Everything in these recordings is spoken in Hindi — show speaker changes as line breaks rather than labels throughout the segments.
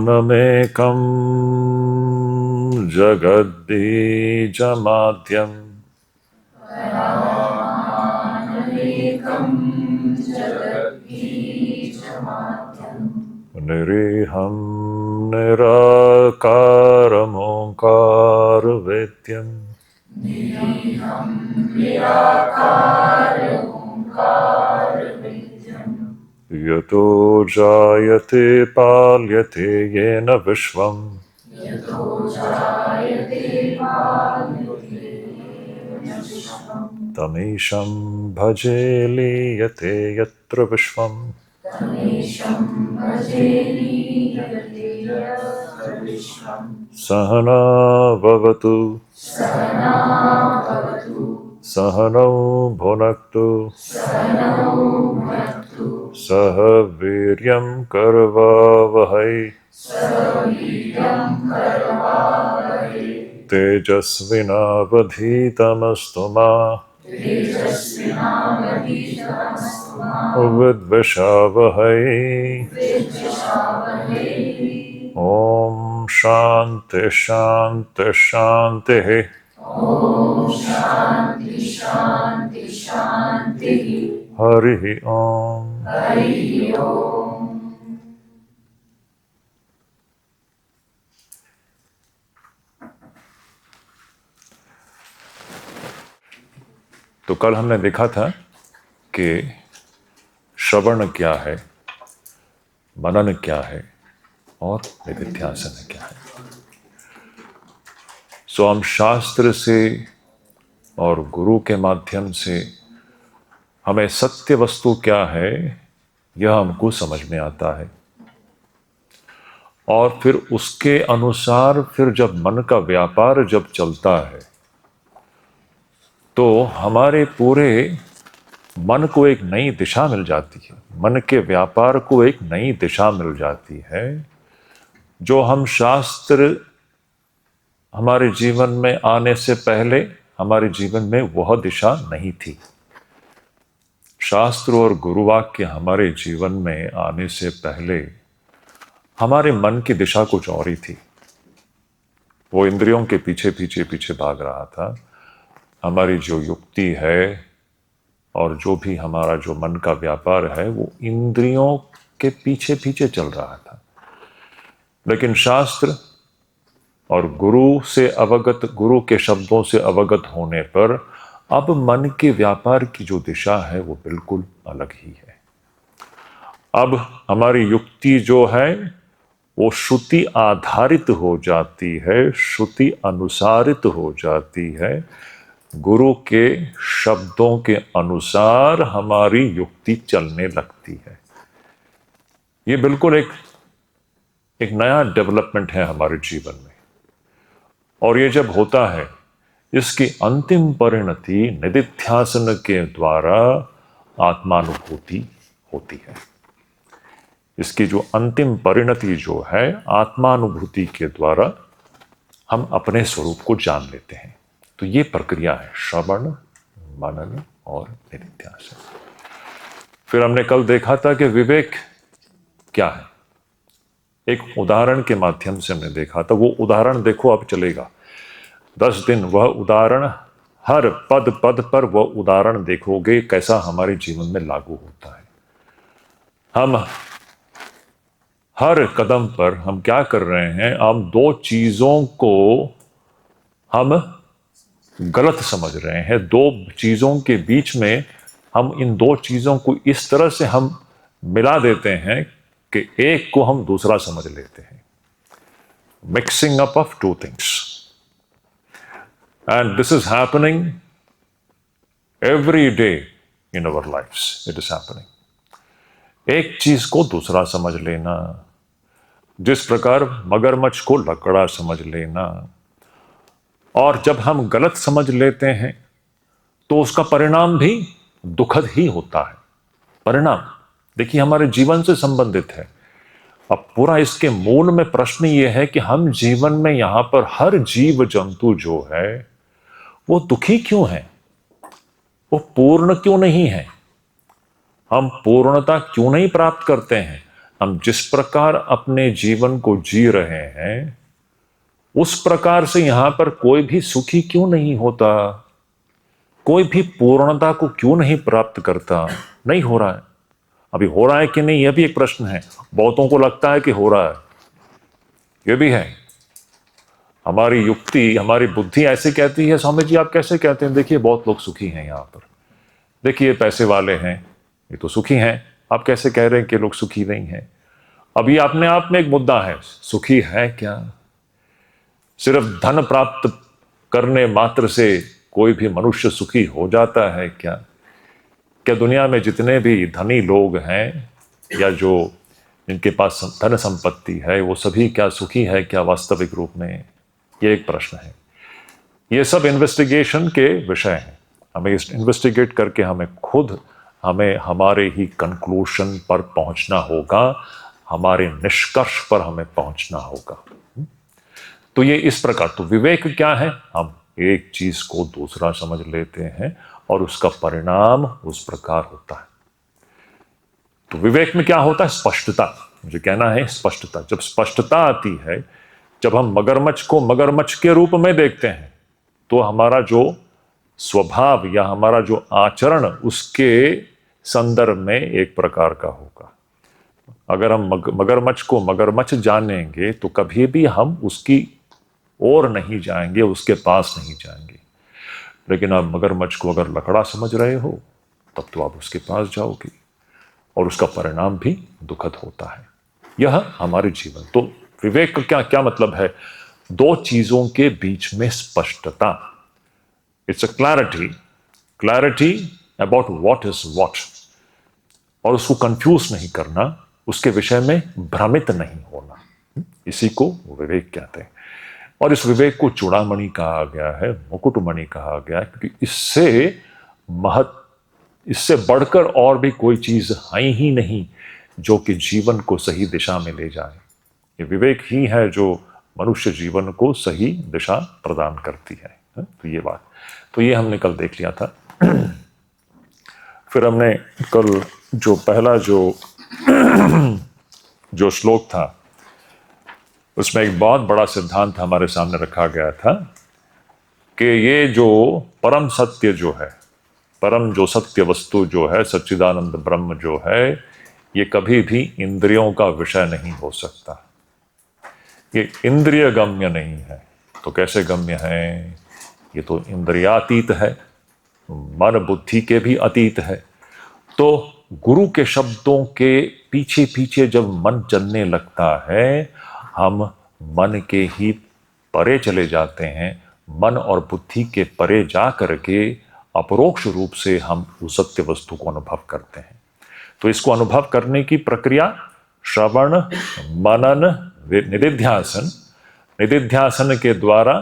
मनमेकं जगद्बीजमाद्यम् निरीहं निराकारमोङ्कारवेद्यम् यतो जायते पाल्यते येन विश्वम् तमीशं भजे लीयते यत्र विश्वम् सहना भवतु सहनौ भुनक्तु सह वीर्यं करवावहै तेजस्विनावधीतमस्तु मा विद्विषावहै। ॐ शान्ति शान्ति शान्तिः। हरिः ॐ। तो कल हमने देखा था कि श्रवण क्या है, मनन क्या है और निधिध्यासन क्या है। सो हम शास्त्र से और गुरु के माध्यम से हमें सत्य वस्तु क्या है यह हमको समझ में आता है, और फिर उसके अनुसार फिर जब मन का व्यापार जब चलता है तो हमारे पूरे मन को एक नई दिशा मिल जाती है, मन के व्यापार को एक नई दिशा मिल जाती है, जो हम शास्त्र हमारे जीवन में आने से पहले हमारे जीवन में वह दिशा नहीं थी। शास्त्र और गुरुवाक्य हमारे जीवन में आने से पहले हमारे मन की दिशा कुछ और ही थी। वो इंद्रियों के पीछे पीछे पीछे भाग रहा था। हमारी जो युक्ति है और जो भी हमारा जो मन का व्यापार है वो इंद्रियों के पीछे पीछे चल रहा था। लेकिन शास्त्र और गुरु से अवगत, गुरु के शब्दों से अवगत होने पर अब मन के व्यापार की जो दिशा है वो बिल्कुल अलग ही है। अब हमारी युक्ति जो है वो श्रुति आधारित हो जाती है, श्रुति अनुसारित हो जाती है। गुरु के शब्दों के अनुसार हमारी युक्ति चलने लगती है। ये बिल्कुल एक नया डेवलपमेंट है हमारे जीवन में, और ये जब होता है इसकी अंतिम परिणति निधिध्यासन के द्वारा आत्मानुभूति होती है। इसकी जो अंतिम परिणति जो है आत्मानुभूति के द्वारा हम अपने स्वरूप को जान लेते हैं। तो ये प्रक्रिया है श्रवण, मनन और निधिध्यासन। फिर हमने कल देखा था कि विवेक क्या है। एक उदाहरण के माध्यम से हमने देखा था। वो उदाहरण देखो अब चलेगा 10 दिन। वह उदाहरण हर पद पद पर वह उदाहरण देखोगे कैसा हमारे जीवन में लागू होता है। हम हर कदम पर हम क्या कर रहे हैं, हम दो चीजों को हम गलत समझ रहे हैं। दो चीजों के बीच में हम इन दो चीजों को इस तरह से हम मिला देते हैं कि एक को हम दूसरा समझ लेते हैं। Mixing up of two things, and this is happening every day in our lifes. It is happening. एक चीज को दूसरा समझ लेना, जिस प्रकार मगरमच्छ को लकड़ा समझ लेना। और जब हम गलत समझ लेते हैं तो उसका परिणाम भी दुखद ही होता है। परिणाम देखिए हमारे जीवन से संबंधित है। अब पूरा इसके मूल में प्रश्न ये है कि हम जीवन में यहां पर हर जीव जंतु जो है वो दुखी क्यों है, वो पूर्ण क्यों नहीं है, हम पूर्णता क्यों नहीं प्राप्त करते हैं। हम जिस प्रकार अपने जीवन को जी रहे हैं उस प्रकार से यहां पर कोई भी सुखी क्यों नहीं होता, कोई भी पूर्णता को क्यों नहीं प्राप्त करता? नहीं हो रहा है। अभी हो रहा है कि नहीं, यह भी एक प्रश्न है। बहुतों को लगता है कि हो रहा है, यह भी है। हमारी युक्ति, हमारी बुद्धि ऐसे कहती है। स्वामी जी आप कैसे कहते हैं? देखिए बहुत लोग सुखी हैं यहां पर, देखिए पैसे वाले हैं, ये तो सुखी हैं, आप कैसे कह रहे हैं कि लोग सुखी नहीं हैं? अभी अपने आप में एक मुद्दा है, सुखी है क्या? सिर्फ धन प्राप्त करने मात्र से कोई भी मनुष्य सुखी हो जाता है क्या? क्या दुनिया में जितने भी धनी लोग हैं या जो जिनके पास धन संपत्ति है वो सभी क्या सुखी है क्या वास्तविक रूप में? ये एक प्रश्न है। ये सब इन्वेस्टिगेशन के विषय हैं। हमें इन्वेस्टिगेट करके हमें हमारे ही कंक्लूजन पर पहुंचना होगा, हमारे निष्कर्ष पर हमें पहुंचना होगा। तो ये इस प्रकार, तो विवेक क्या है? हम एक चीज को दूसरा समझ लेते हैं और उसका परिणाम उस प्रकार होता है। तो विवेक में क्या होता है? स्पष्टता। मुझे कहना है स्पष्टता। जब स्पष्टता आती है, जब हम मगरमच्छ को मगरमच्छ के रूप में देखते हैं, तो हमारा जो स्वभाव या हमारा जो आचरण उसके संदर्भ में एक प्रकार का होगा। अगर हम मगरमच्छ को मगरमच्छ जानेंगे तो कभी भी हम उसकी ओर नहीं जाएंगे, उसके पास नहीं जाएंगे। लेकिन आप मगरमच्छ को अगर लकड़ा समझ रहे हो तब तो आप उसके पास जाओगे और उसका परिणाम भी दुखद होता है। यह हमारे जीवन। तो विवेक का क्या मतलब है? दो चीजों के बीच में स्पष्टता। It's a clarity about what is what, और उसको कंफ्यूज नहीं करना, उसके विषय में भ्रमित नहीं होना, इसी को विवेक कहते हैं। और इस विवेक को चूड़ामणि कहा गया है, मुकुटमणि कहा गया है, क्योंकि इससे बढ़कर और भी कोई चीज है ही नहीं जो कि जीवन को सही दिशा में ले जाए। ये विवेक ही है जो मनुष्य जीवन को सही दिशा प्रदान करती है। तो ये बात, तो ये हमने कल देख लिया था। फिर हमने कल जो पहला जो श्लोक था उसमें एक बहुत बड़ा सिद्धांत हमारे सामने रखा गया था कि ये जो परम सत्य जो है, परम जो सत्य वस्तु जो है, सच्चिदानंद ब्रह्म जो है, ये कभी भी इंद्रियों का विषय नहीं हो सकता। ये इंद्रिय गम्य नहीं है। तो कैसे गम्य है? ये तो इंद्रियातीत है, मन बुद्धि के भी अतीत है। तो गुरु के शब्दों के पीछे पीछे जब मन चलने लगता है, हम मन के ही परे चले जाते हैं। मन और बुद्धि के परे जा करके अपरोक्ष रूप से हम उस सत्य वस्तु को अनुभव करते हैं। तो इसको अनुभव करने की प्रक्रिया श्रवण, मनन, निदिध्यासन के द्वारा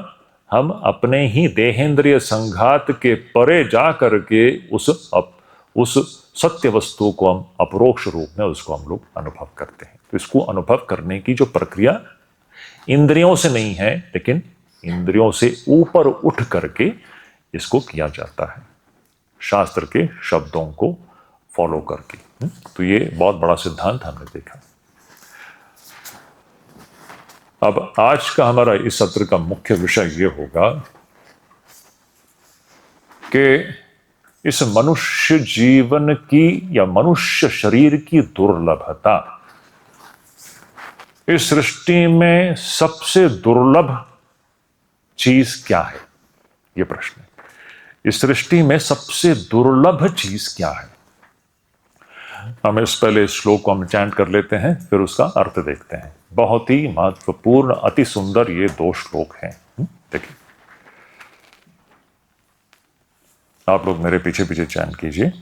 हम अपने ही देहेंद्रिय संघात के परे जा करके उस सत्य वस्तु को हम अपरोक्ष रूप में उसको हम लोग अनुभव करते हैं। तो इसको अनुभव करने की जो प्रक्रिया इंद्रियों से नहीं है, लेकिन इंद्रियों से ऊपर उठ करके इसको किया जाता है, शास्त्र के शब्दों को फॉलो करके। तो ये बहुत बड़ा सिद्धांत हमने देखा। अब आज का हमारा इस सत्र का मुख्य विषय ये होगा कि इस मनुष्य जीवन की या मनुष्य शरीर की दुर्लभता, इस सृष्टि में सबसे दुर्लभ चीज क्या है? यह प्रश्न है। इस सृष्टि में सबसे दुर्लभ चीज क्या है? हम इस पहले श्लोक को हम चैंट कर लेते हैं, फिर उसका अर्थ देखते हैं। बहुत ही महत्वपूर्ण, अति सुंदर ये दो श्लोक हैं। देखिए, आप लोग मेरे पीछे पीछे चैंट कीजिए।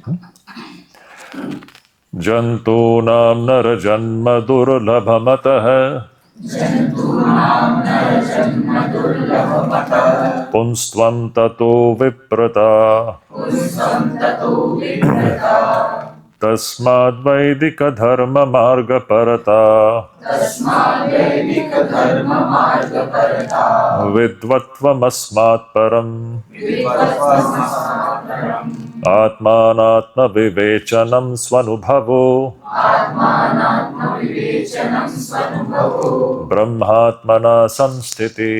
जंतूनां नर जन्म दुर्लभमतः पुंस्त्वं ततो विप्रता तस्माद् वैदिक धर्म मार्ग परता विद्वत्वमस्मात् परम् आत्मानात्मविवेचनं स्वनुभवो ब्रह्मात्मना संस्थिति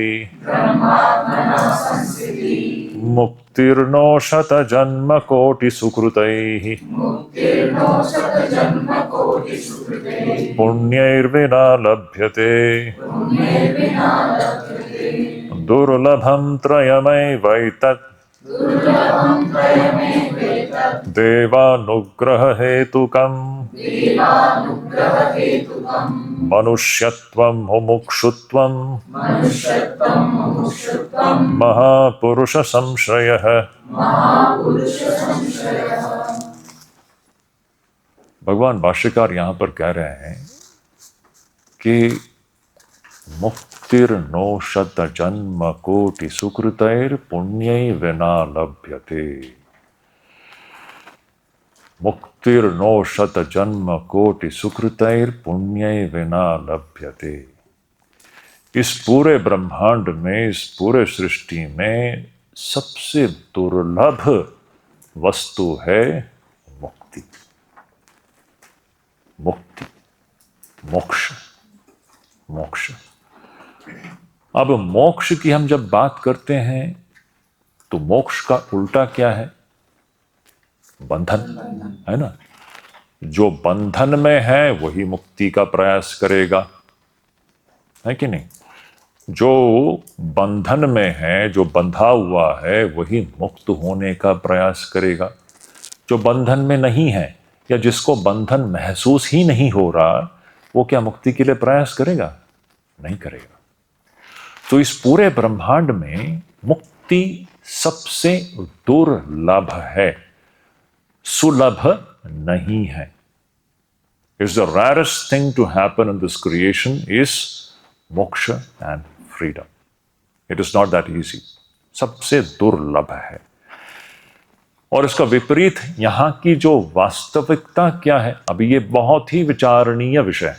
मुक्तिर्नो शतजन्मकोटिसुकृतैः पुण्यैर्विना लभ्यते दुर्लभं त्रयमैवैतत् देवानुग्ररहेतुकम् मनुष्यत्वं मुमुक्षुत्वं महापुरुष संश्रयः। भगवान भाष्यकार यहां पर कह रहे हैं कि मुक्तिर्नो शत जन्म कोटि सुकृतैर पुण्यै विना लभ्यते। मुक्तिर्नो शत जन्म कोटि सुकृतैर पुण्यै विना लभ्यते। इस पूरे ब्रह्मांड में, इस पूरे सृष्टि में सबसे दुर्लभ वस्तु है मुक्ति, मुक्ति, मोक्ष, मोक्ष। अब मोक्ष की हम जब बात करते हैं तो मोक्ष का उल्टा क्या है? बंधन, है ना। जो बंधन में है वही मुक्ति का प्रयास करेगा, है कि नहीं? जो बंधन में है, जो बंधा हुआ है, वही मुक्त होने का प्रयास करेगा। जो बंधन में नहीं है या जिसको बंधन महसूस ही नहीं हो रहा, वो क्या मुक्ति के लिए प्रयास करेगा? नहीं करेगा। तो इस पूरे ब्रह्मांड में मुक्ति सबसे दुर्लभ है, सुलभ नहीं है। It's the rarest thing to happen in this creation is moksha and freedom. It is not that easy. सबसे दुर्लभ है। और इसका विपरीत यहां की जो वास्तविकता क्या है, अभी ये बहुत ही विचारणीय विषय है।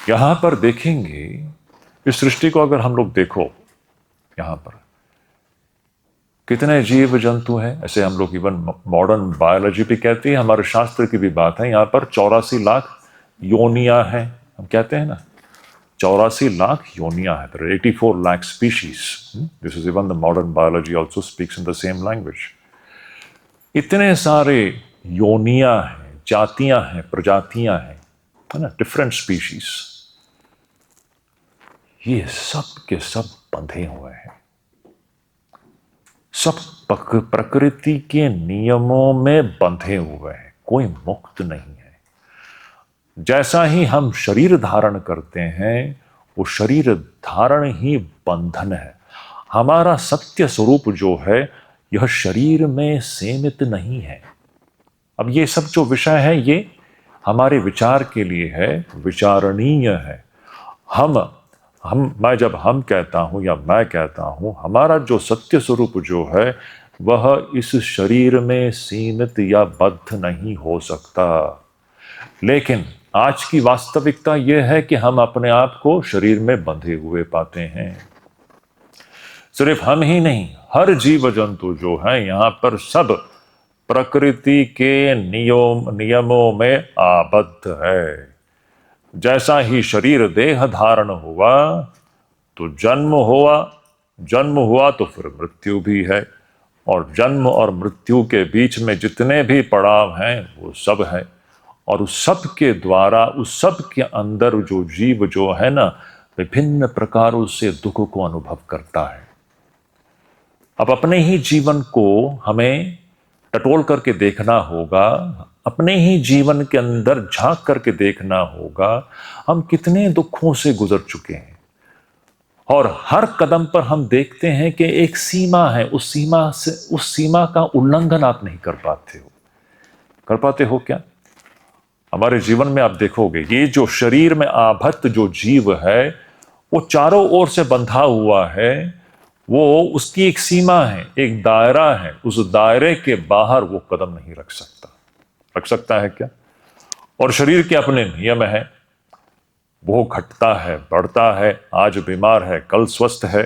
यहां पर देखेंगे, इस सृष्टि को अगर हम लोग देखो, यहां पर कितने जीव जंतु हैं। ऐसे हम लोग इवन मॉडर्न बायोलॉजी भी कहती है, हमारे शास्त्र की भी बात है। यहां पर 84 लाख योनियां हैं, हम कहते हैं ना, 84 लाख योनियां हैं। There are 84 lakh species. This is even the modern biology also speaks in the same language. इतने सारे योनियां हैं, जातियां हैं, प्रजातियां हैं, है ना, डिफरेंट स्पीशीज। ये सब के सब बंधे हुए हैं, सब प्रकृति के नियमों में बंधे हुए हैं, कोई मुक्त नहीं है। जैसा ही हम शरीर धारण करते हैं, वो शरीर धारण ही बंधन है। हमारा सत्य स्वरूप जो है, यह शरीर में सीमित नहीं है। अब ये सब जो विषय है, ये हमारे विचार के लिए है, विचारणीय है। मैं जब हम कहता हूं या मैं कहता हूं, हमारा जो सत्य स्वरूप जो है, वह इस शरीर में सीमित या बद्ध नहीं हो सकता। लेकिन आज की वास्तविकता यह है कि हम अपने आप को शरीर में बंधे हुए पाते हैं। सिर्फ हम ही नहीं, हर जीव जंतु जो है यहां पर सब प्रकृति के नियमों में आबद्ध है। जैसा ही शरीर देह धारण हुआ तो जन्म हुआ तो फिर मृत्यु भी है। और जन्म और मृत्यु के बीच में जितने भी पड़ाव हैं वो सब है। और उस सब के द्वारा, उस सब के अंदर जो जीव जो है ना, विभिन्न प्रकारों से दुख को अनुभव करता है। अब अपने ही जीवन को हमें टटोल करके देखना होगा, अपने ही जीवन के अंदर झांक करके देखना होगा, हम कितने दुखों से गुजर चुके हैं। और हर कदम पर हम देखते हैं कि एक सीमा है, उस सीमा का उल्लंघन आप नहीं कर पाते हो क्या? हमारे जीवन में आप देखोगे, ये जो शरीर में आबद्ध जो जीव है, वो चारों ओर से बंधा हुआ है। वो उसकी एक सीमा है, एक दायरा है। उस दायरे के बाहर वो कदम नहीं रख सकता है क्या? और शरीर के अपने नियम है। वो घटता है, बढ़ता है, आज बीमार है, कल स्वस्थ है,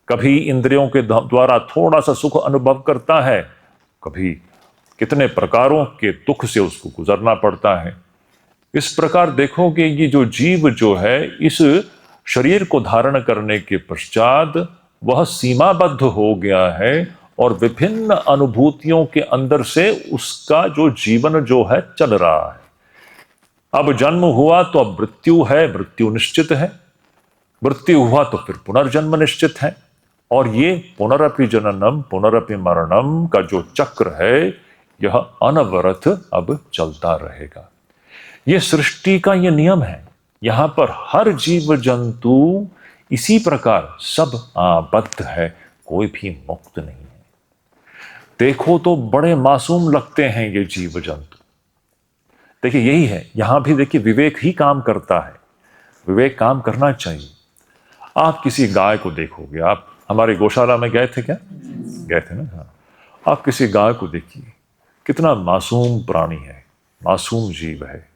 कभी इंद्रियों के द्वारा थोड़ा सा सुख अनुभव करता है, कभी कितने प्रकारों के दुख से उसको गुजरना पड़ता है। इस प्रकार देखोगे ये जो जीव जो है इस शरीर को धारण करने के पश्चात वह सीमाबद्ध हो गया है और विभिन्न अनुभूतियों के अंदर से उसका जो जीवन जो है चल रहा है। अब जन्म हुआ तो अब मृत्यु है, मृत्यु निश्चित है, मृत्यु हुआ तो फिर पुनर्जन्म निश्चित है, और ये पुनरपि जननम पुनरपि मरणम का जो चक्र है यह अनवरत अब चलता रहेगा। यह सृष्टि का यह नियम है। यहां पर हर जीव जंतु इसी प्रकार सब आबद्ध है, कोई भी मुक्त नहीं है। देखो तो बड़े मासूम लगते हैं ये जीव जंतु। देखिए यही है, यहां भी देखिए विवेक ही काम करता है, विवेक काम करना चाहिए। आप किसी गाय को देखोगे, आप हमारे गौशाला में गए थे क्या? गए थे ना? हाँ। आप किसी गाय को देखिए, कितना मासूम प्राणी है, मासूम जीव है,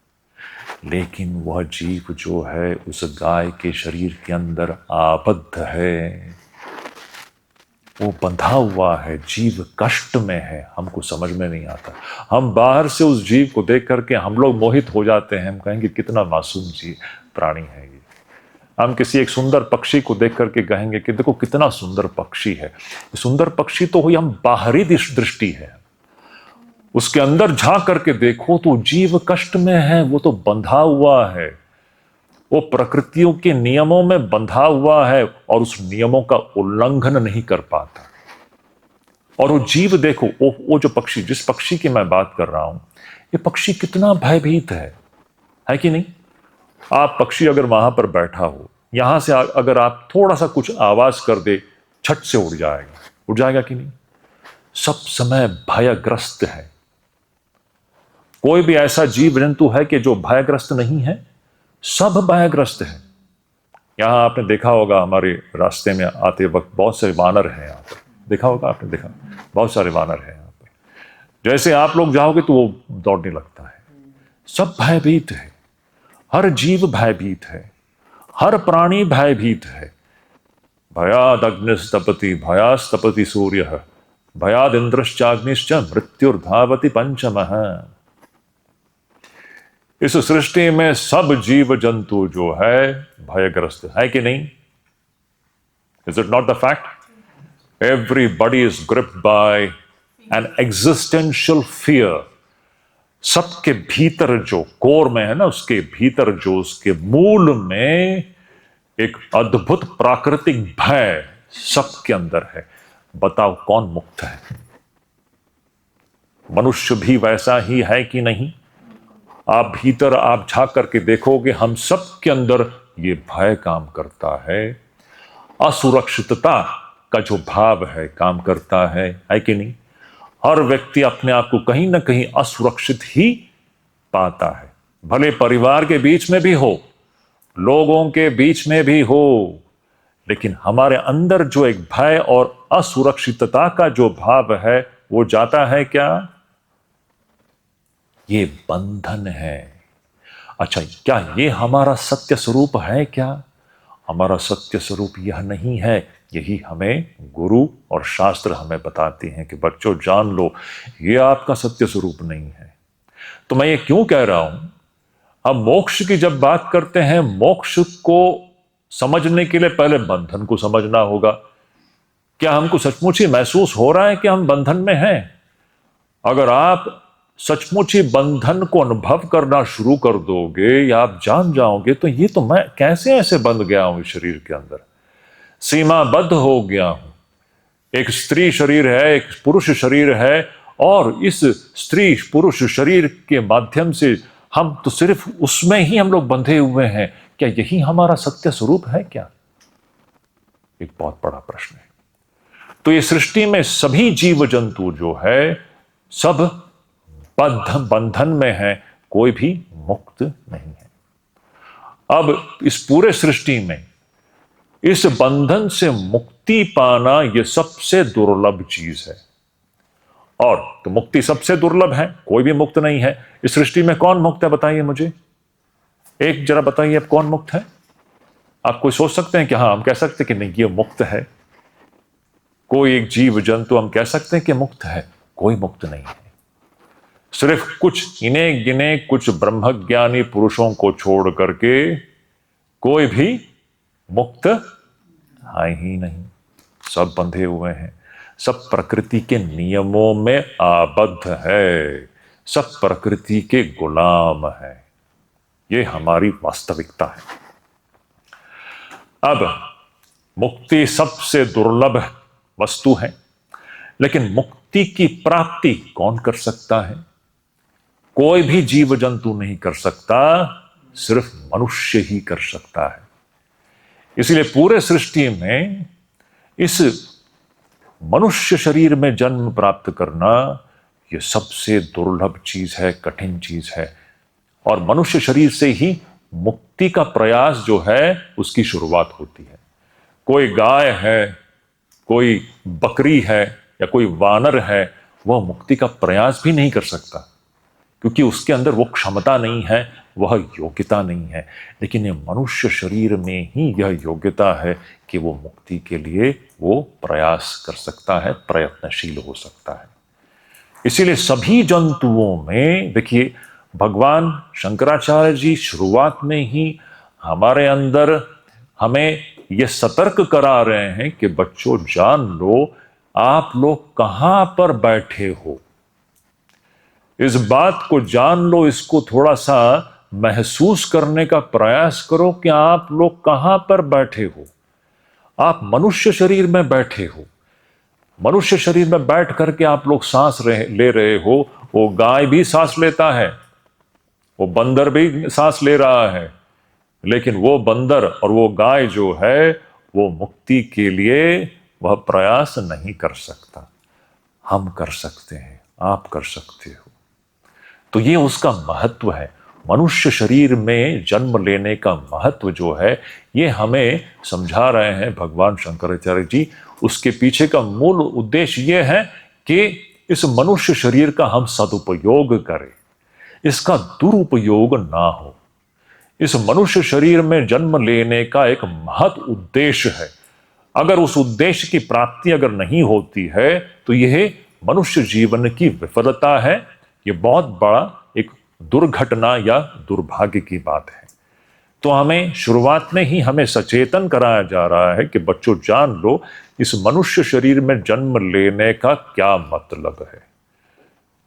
लेकिन वह जीव जो है उस गाय के शरीर के अंदर आबद्ध है, वो बंधा हुआ है, जीव कष्ट में है, हमको समझ में नहीं आता। हम बाहर से उस जीव को देख करके हम लोग मोहित हो जाते हैं, हम कहेंगे कितना मासूम जीव प्राणी है ये। हम किसी एक सुंदर पक्षी को देख करके कहेंगे कि देखो कितना सुंदर पक्षी है। सुंदर पक्षी तो हुई हम बाहरी दृष्टि है, उसके अंदर झांक करके देखो तो जीव कष्ट में है, वो तो बंधा हुआ है, वो प्रकृतियों के नियमों में बंधा हुआ है और उस नियमों का उल्लंघन नहीं कर पाता। और वो जीव देखो, वो जो पक्षी, जिस पक्षी की मैं बात कर रहा हूं, ये पक्षी कितना भयभीत है कि नहीं? आप पक्षी अगर वहां पर बैठा हो, यहां से अगर आप थोड़ा सा कुछ आवाज कर दे, छट से उड़ जाएगा कि नहीं? सब समय भयग्रस्त है। कोई भी ऐसा जीव जंतु है कि जो भयग्रस्त नहीं है? सब भयग्रस्त है। यहां आपने देखा होगा हमारे रास्ते में आते वक्त बहुत से वानर हैं यहां पर, देखा होगा आपने, देखा बहुत सारे वानर हैं यहां पर। जैसे आप लोग जाओगे तो वो दौड़ने लगता है। सब भयभीत है, हर जीव भयभीत है, हर प्राणी भयभीत है। भयाद अग्निस्तपति भयास्तपति सूर्य भयाद इंद्रश्चाग्निश्च मृत्युर्धावति पंचमः। इस सृष्टि में सब जीव जंतु जो है भयग्रस्त है कि नहीं? Is it not the fact? Everybody is gripped by an existential fear. सबके भीतर जो कोर में है ना, उसके भीतर जो उसके मूल में एक अद्भुत प्राकृतिक भय सबके अंदर है। बताओ कौन मुक्त है? मनुष्य भी वैसा ही है कि नहीं? आप भीतर आप झांक करके देखोगे, हम सब के अंदर ये भय काम करता है, असुरक्षितता का जो भाव है काम करता है कि नहीं? हर व्यक्ति अपने आप को कहीं ना कहीं असुरक्षित ही पाता है, भले परिवार के बीच में भी हो, लोगों के बीच में भी हो, लेकिन हमारे अंदर जो एक भय और असुरक्षितता का जो भाव है वो जाता है क्या? ये बंधन है। अच्छा, क्या ये हमारा सत्य स्वरूप है क्या? हमारा सत्य स्वरूप यह नहीं है। यही हमें गुरु और शास्त्र हमें बताते हैं कि बच्चों जान लो, ये आपका सत्य स्वरूप नहीं है। तो मैं ये क्यों कह रहा हूं? अब मोक्ष की जब बात करते हैं, मोक्ष को समझने के लिए पहले बंधन को समझना होगा। क्या हमको सचमुच ही महसूस हो रहा है कि हम बंधन में हैं? अगर आप सचमुच ही बंधन को अनुभव करना शुरू कर दोगे या आप जान जाओगे तो ये तो मैं कैसे ऐसे बंध गया हूं, शरीर के अंदर सीमाबद्ध हो गया हूं। एक स्त्री शरीर है, एक पुरुष शरीर है, और इस स्त्री पुरुष शरीर के माध्यम से हम तो सिर्फ उसमें ही हम लोग बंधे हुए हैं। क्या यही हमारा सत्य स्वरूप है क्या? एक बहुत बड़ा प्रश्न है। तो ये सृष्टि में सभी जीव जंतु जो है सब बंधन में है, कोई भी मुक्त नहीं है। अब इस पूरे सृष्टि में इस बंधन से मुक्ति पाना यह सबसे दुर्लभ चीज है। और तो मुक्ति सबसे दुर्लभ है, कोई भी मुक्त नहीं है। इस सृष्टि में कौन मुक्त है बताइए मुझे? एक जरा बताइए, अब कौन मुक्त है? आप कोई सोच सकते हैं कि हाँ हम कह सकते हैं कि नहीं ये मुक्त है? कोई एक जीव जंतु हम कह सकते हैं कि मुक्त है? कोई मुक्त नहीं है। सिर्फ कुछ इने गिने कुछ ब्रह्मज्ञानी पुरुषों को छोड़ करके कोई भी मुक्त है ही नहीं। सब बंधे हुए हैं, सब प्रकृति के नियमों में आबद्ध है, सब प्रकृति के गुलाम है। ये हमारी वास्तविकता है। अब मुक्ति सबसे दुर्लभ वस्तु है, लेकिन मुक्ति की प्राप्ति कौन कर सकता है? कोई भी जीव जंतु नहीं कर सकता, सिर्फ मनुष्य ही कर सकता है। इसलिए पूरे सृष्टि में इस मनुष्य शरीर में जन्म प्राप्त करना यह सबसे दुर्लभ चीज है, कठिन चीज है। और मनुष्य शरीर से ही मुक्ति का प्रयास जो है उसकी शुरुआत होती है। कोई गाय है, कोई बकरी है या कोई वानर है, वह मुक्ति का प्रयास भी नहीं कर सकता, क्योंकि उसके अंदर वो क्षमता नहीं है, वह योग्यता नहीं है। लेकिन ये मनुष्य शरीर में ही यह योग्यता है कि वो मुक्ति के लिए वो प्रयास कर सकता है, प्रयत्नशील हो सकता है। इसीलिए सभी जंतुओं में देखिए, भगवान शंकराचार्य जी शुरुआत में ही हमारे अंदर हमें यह सतर्क करा रहे हैं कि बच्चों जान लो, आप लोग कहां पर बैठे हो। इस बात को जान लो, इसको थोड़ा सा महसूस करने का प्रयास करो कि आप लोग कहां पर बैठे हो। आप मनुष्य शरीर में बैठे हो। मनुष्य शरीर में बैठ करके आप लोग सांस ले रहे हो। वो गाय भी सांस लेता है, वो बंदर भी सांस ले रहा है, लेकिन वो बंदर और वो गाय जो है वो मुक्ति के लिए वह प्रयास नहीं कर सकता। हम कर सकते हैं, आप कर सकते हो। तो ये उसका महत्व है। मनुष्य शरीर में जन्म लेने का महत्व जो है ये हमें समझा रहे हैं भगवान शंकराचार्य जी। उसके पीछे का मूल उद्देश्य ये है कि इस मनुष्य शरीर का हम सदुपयोग करें, इसका दुरुपयोग ना हो। इस मनुष्य शरीर में जन्म लेने का एक महत उद्देश्य है। अगर उस उद्देश्य की प्राप्ति अगर नहीं होती है तो यह मनुष्य जीवन की विफलता है। यह बहुत बड़ा एक दुर्घटना या दुर्भाग्य की बात है। तो हमें शुरुआत में ही हमें सचेतन कराया जा रहा है कि बच्चों जान लो, इस मनुष्य शरीर में जन्म लेने का क्या मतलब है।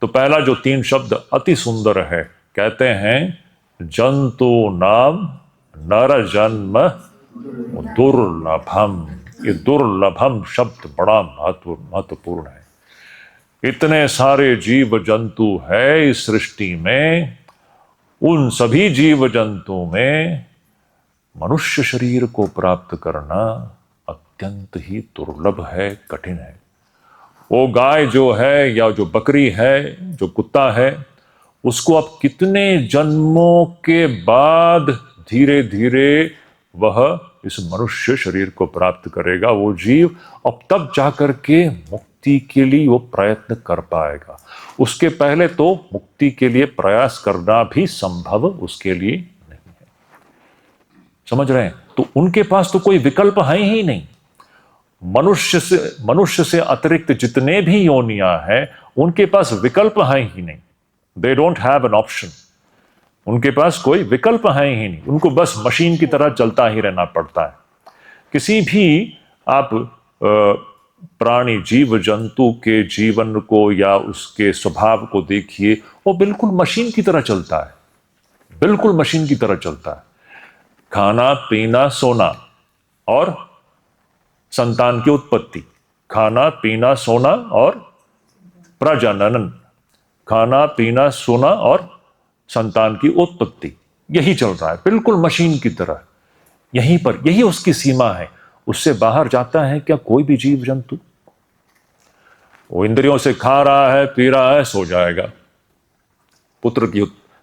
तो पहला जो 3 शब्द अति सुंदर है, कहते हैं जंतु नाम नर जन्म दुर्लभम। ये दुर्लभम शब्द बड़ा महत्वपूर्ण है। इतने सारे जीव जंतु है इस सृष्टि में, उन सभी जीव जंतुओं में मनुष्य शरीर को प्राप्त करना अत्यंत ही दुर्लभ है, कठिन है। वो गाय जो है या जो बकरी है, जो कुत्ता है, उसको अब कितने जन्मों के बाद धीरे धीरे वह इस मनुष्य शरीर को प्राप्त करेगा। वो जीव अब तब जाकर के मुक्ति के लिए वो प्रयत्न कर पाएगा। उसके पहले तो मुक्ति के लिए प्रयास करना भी संभव उसके लिए नहीं है। समझ रहे हैं? तो उनके पास तो कोई विकल्प है ही नहीं। मनुष्य से अतिरिक्त जितने भी योनियां हैं उनके पास विकल्प है ही नहीं। They don't have an option. उनके पास कोई विकल्प है ही नहीं। उनको बस मशीन की तरह चलता ही रहना पड़ता है। किसी भी आप प्राणी जीव जंतु के जीवन को या उसके स्वभाव को देखिए, वो बिल्कुल मशीन की तरह चलता है, बिल्कुल मशीन की तरह चलता है। खाना पीना सोना और संतान की उत्पत्ति, खाना पीना सोना और प्रजनन, खाना पीना सोना और संतान की उत्पत्ति, यही चल रहा है बिल्कुल मशीन की तरह। यहीं पर यही उसकी सीमा है। उससे बाहर जाता है क्या कोई भी जीव जंतु? वो इंद्रियों से खा रहा है, पी रहा है, सो जाएगा,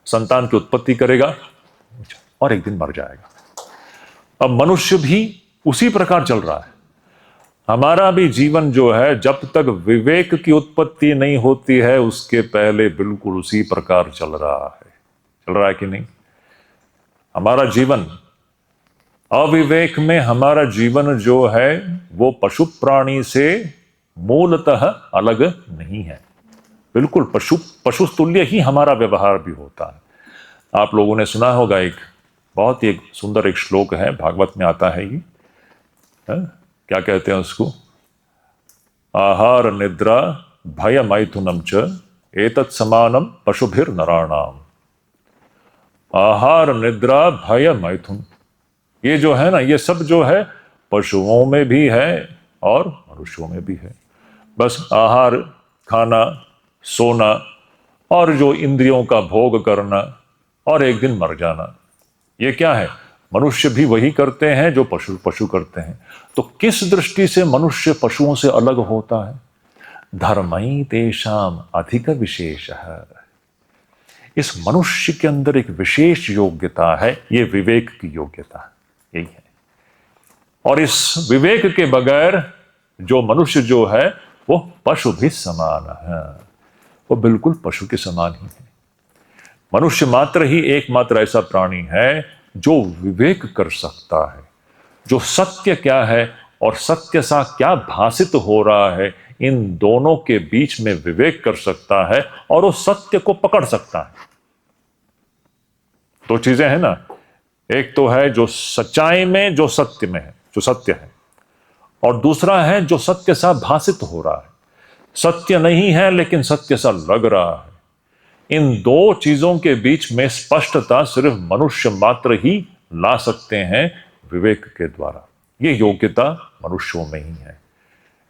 संतान की उत्पत्ति करेगा और एक दिन मर जाएगा। अब मनुष्य भी उसी प्रकार चल रहा है। हमारा भी जीवन जो है, जब तक विवेक की उत्पत्ति नहीं होती है उसके पहले बिल्कुल उसी प्रकार चल रहा है। चल रहा है कि नहीं? हमारा जीवन, अविवेक में हमारा जीवन जो है वो पशु प्राणी से मूलतः अलग नहीं है। बिल्कुल पशु तुल्य ही हमारा व्यवहार भी होता है। आप लोगों ने सुना होगा, एक बहुत ही एक सुंदर एक श्लोक है, भागवत में आता है ये, क्या कहते हैं उसको, आहार निद्रा भय मैथुनम च एतत् समानम पशुभिर नराणाम। आहार निद्रा भय मैथुन, ये जो है ना, ये सब जो है पशुओं में भी है और मनुष्यों में भी है। बस आहार खाना, सोना और जो इंद्रियों का भोग करना और एक दिन मर जाना, ये क्या है, मनुष्य भी वही करते हैं जो पशु करते हैं। तो किस दृष्टि से मनुष्य पशुओं से अलग होता है? धर्मई तेषाम अधिक विशेष है। इस मनुष्य के अंदर एक विशेष योग्यता है, ये विवेक की योग्यता, यही है। और इस विवेक के बगैर जो मनुष्य जो है वो पशु भी समान है, वो बिल्कुल पशु के समान ही है। मनुष्य मात्र ही एकमात्र ऐसा प्राणी है जो विवेक कर सकता है, जो सत्य क्या है और सत्य सा क्या भासित हो रहा है, इन दोनों के बीच में विवेक कर सकता है और उस सत्य को पकड़ सकता है। दो चीजें हैं ना, एक तो है जो सच्चाई में जो सत्य में है, जो सत्य है, और दूसरा है जो सत्य सा भासित हो रहा है। सत्य नहीं है लेकिन सत्य सा लग रहा है। इन दो चीजों के बीच में स्पष्टता सिर्फ मनुष्य मात्र ही ला सकते हैं विवेक के द्वारा। ये योग्यता मनुष्यों में ही है।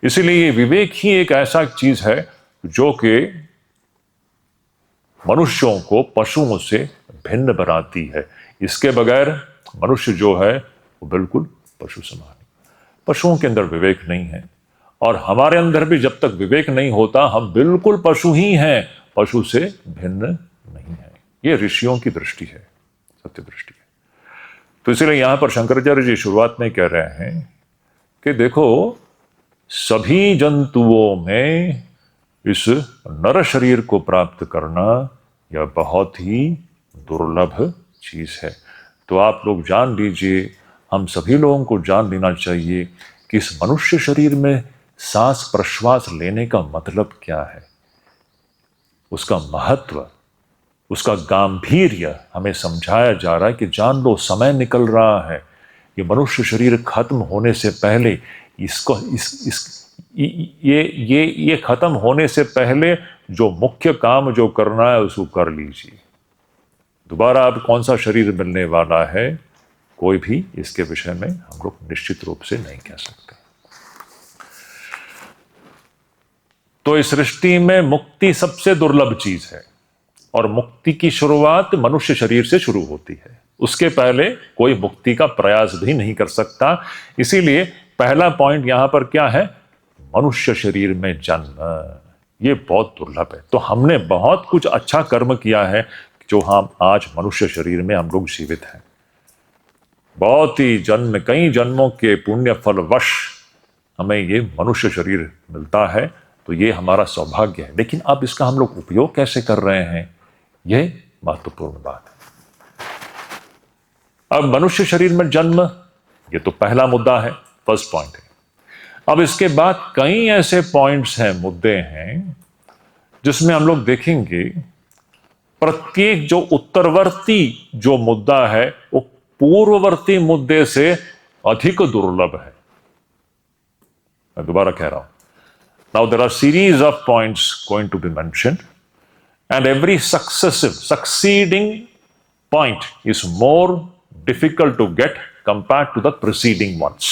इसीलिए ये विवेक ही एक ऐसा चीज है जो कि मनुष्यों को पशुओं से भिन्न बनाती है। इसके बगैर मनुष्य जो है वो बिल्कुल पशु समान है। पशुओं के अंदर विवेक नहीं है और हमारे अंदर भी जब तक विवेक नहीं होता हम बिल्कुल पशु ही हैं, पशु से भिन्न नहीं है। ये ऋषियों की दृष्टि है, सत्य दृष्टि है। तो इसलिए यहां पर शंकराचार्य जी शुरुआत में कह रहे हैं कि देखो, सभी जंतुओं में इस नर शरीर को प्राप्त करना यह बहुत ही दुर्लभ चीज है। तो आप लोग जान लीजिए, हम सभी लोगों को जान लेना चाहिए कि इस मनुष्य शरीर में सांस प्रश्वास लेने का मतलब क्या है, उसका महत्व, उसका गांभीर्य हमें समझाया जा रहा है कि जान लो, समय निकल रहा है। ये मनुष्य शरीर खत्म होने से पहले इसको ये खत्म होने से पहले जो मुख्य काम जो करना है उसको कर लीजिए। दोबारा अब कौन सा शरीर मिलने वाला है, कोई भी इसके विषय में हम लोग निश्चित रूप से नहीं कह सकते। तो इस सृष्टि में मुक्ति सबसे दुर्लभ चीज है और मुक्ति की शुरुआत मनुष्य शरीर से शुरू होती है। उसके पहले कोई मुक्ति का प्रयास भी नहीं कर सकता। इसीलिए पहला पॉइंट यहां पर क्या है, मनुष्य शरीर में जन्म, ये बहुत दुर्लभ है। तो हमने बहुत कुछ अच्छा कर्म किया है जो हम आज मनुष्य शरीर में हम लोग जीवित हैं। बहुत ही जन्म, कई जन्मों के पुण्य फलवश हमें ये मनुष्य शरीर मिलता है, तो ये हमारा सौभाग्य है। लेकिन अब इसका हम लोग उपयोग कैसे कर रहे हैं, ये महत्वपूर्ण बात है। अब मनुष्य शरीर में जन्म, ये तो पहला मुद्दा है, फर्स्ट पॉइंट है। अब इसके बाद कई ऐसे पॉइंट्स हैं, मुद्दे हैं, जिसमें हम लोग देखेंगे प्रत्येक जो उत्तरवर्ती जो मुद्दा है वो पूर्ववर्ती मुद्दे से अधिक दुर्लभ है। मैं दोबारा कह रहा हूं, now there are series of points going to be mentioned and every succeeding point is more difficult to get compared to the preceding ones.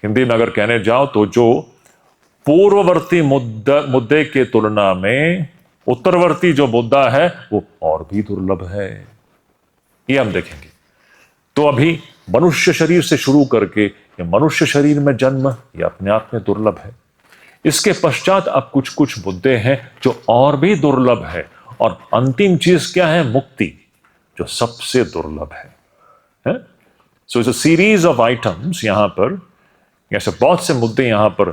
Hindi में अगर कहने जाओ तो जो पूर्ववर्ती मुद्दे के तुलना में उत्तरवर्ती जो मुद्दा है वो और भी दुर्लभ है, ये हम देखेंगे। तो अभी मनुष्य शरीर से शुरू करके ये मनुष्य शरीर में जन्म, ये अपने आप में दुर्लभ है। इसके पश्चात अब कुछ कुछ मुद्दे हैं जो और भी दुर्लभ है, और अंतिम चीज क्या है, मुक्ति, जो सबसे दुर्लभ है? So it's a series of items. यहां पर ऐसे बहुत से मुद्दे यहां पर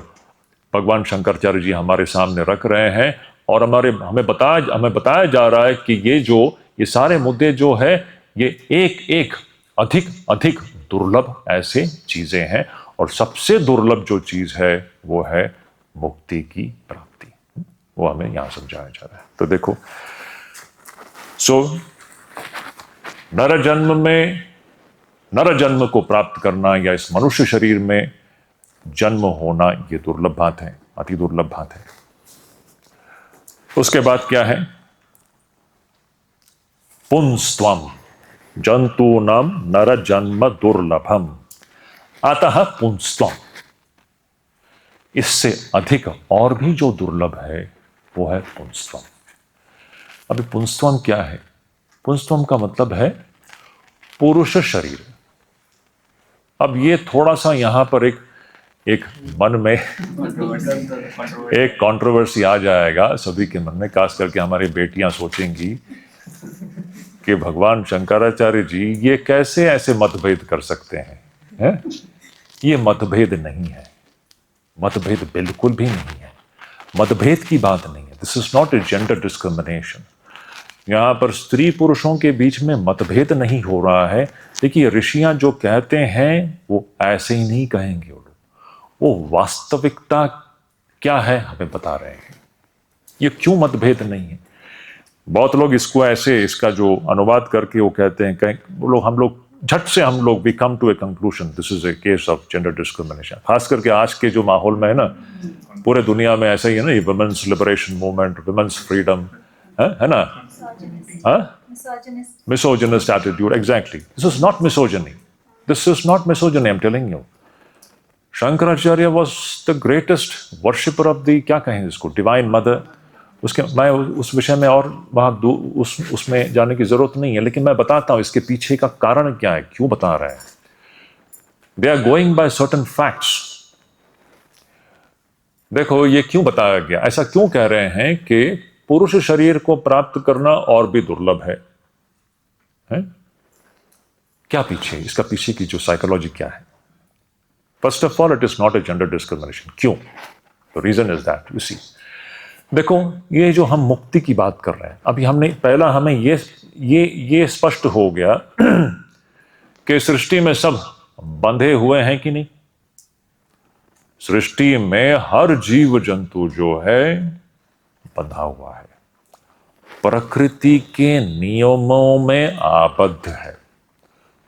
भगवान शंकराचार्य जी हमारे सामने रख रहे हैं और हमें बताया जा रहा है कि ये सारे मुद्दे जो है ये एक एक अधिक अधिक दुर्लभ ऐसे चीजें हैं, और सबसे दुर्लभ जो चीज है वो है मुक्ति की प्राप्ति। वो हमें यहां समझाया जा रहा है। तो देखो, नर जन्म को प्राप्त करना या इस मनुष्य शरीर में जन्म होना, ये दुर्लभ बात है, अति दुर्लभ बात है। उसके बाद क्या है? पुंस्त्वम जंतूनाम नर जन्म दुर्लभम अतः पुंस्त्वम। इससे अधिक और भी जो दुर्लभ है वो है पुंस्त्वम। अभी पुंस्त्वम क्या है? पुंस्त्वम का मतलब है पुरुष शरीर। अब ये थोड़ा सा यहां पर एक मन में एक कंट्रोवर्सी आ जाएगा सभी के मन में, खास करके हमारी बेटियां सोचेंगी कि भगवान शंकराचार्य जी ये कैसे ऐसे मतभेद कर सकते हैं? ये मतभेद नहीं है, मतभेद बिल्कुल भी नहीं है, मतभेद की बात नहीं है। This is not a gender discrimination. यहां पर स्त्री पुरुषों के बीच में मतभेद नहीं हो रहा है। देखिए, ऋषियां जो कहते हैं वो ऐसे ही नहीं कहेंगे, वो वास्तविकता क्या है हमें बता रहे हैं। ये क्यों मतभेद नहीं है? बहुत लोग इसको ऐसे, इसका जो अनुवाद करके वो कहते हैं, हम लोग झट से we come to a conclusion this is a case of gender discrimination. खास करके आज के जो माहौल में है ना, पूरे दुनिया में ऐसा ही है ना, ये women's liberation movement, women's freedom है ना, misogynist attitude. Exactly, this is not misogyny, this is not misogyny, I am telling you. Shankaracharya was the greatest worshipper of the, क्या कहें इसको, डिवाइन मदर। उसके मैं उस विषय में और वहाँ उसमें जाने की जरूरत नहीं है, लेकिन मैं बताता हूँ इसके पीछे का कारण क्या है, क्यों बता रहे हैं। They are going by certain facts. देखो, ये क्यों बताया गया, ऐसा क्यों कह रहे हैं कि पुरुष शरीर को प्राप्त करना और भी दुर्लभ है? क्या पीछे, इसका पीछे की जो साइकोलॉजी क्या है? First of all, it is not a gender discrimination. क्यों? The reason is that, you see, देखो, ये जो हम मुक्ति की बात कर रहे हैं, अभी हमने पहला हमें ये स्पष्ट हो गया कि सृष्टि में सब बंधे हुए हैं कि नहीं। सृष्टि में हर जीव जंतु जो है बंधा हुआ है, प्रकृति के नियमों में आबद्ध है।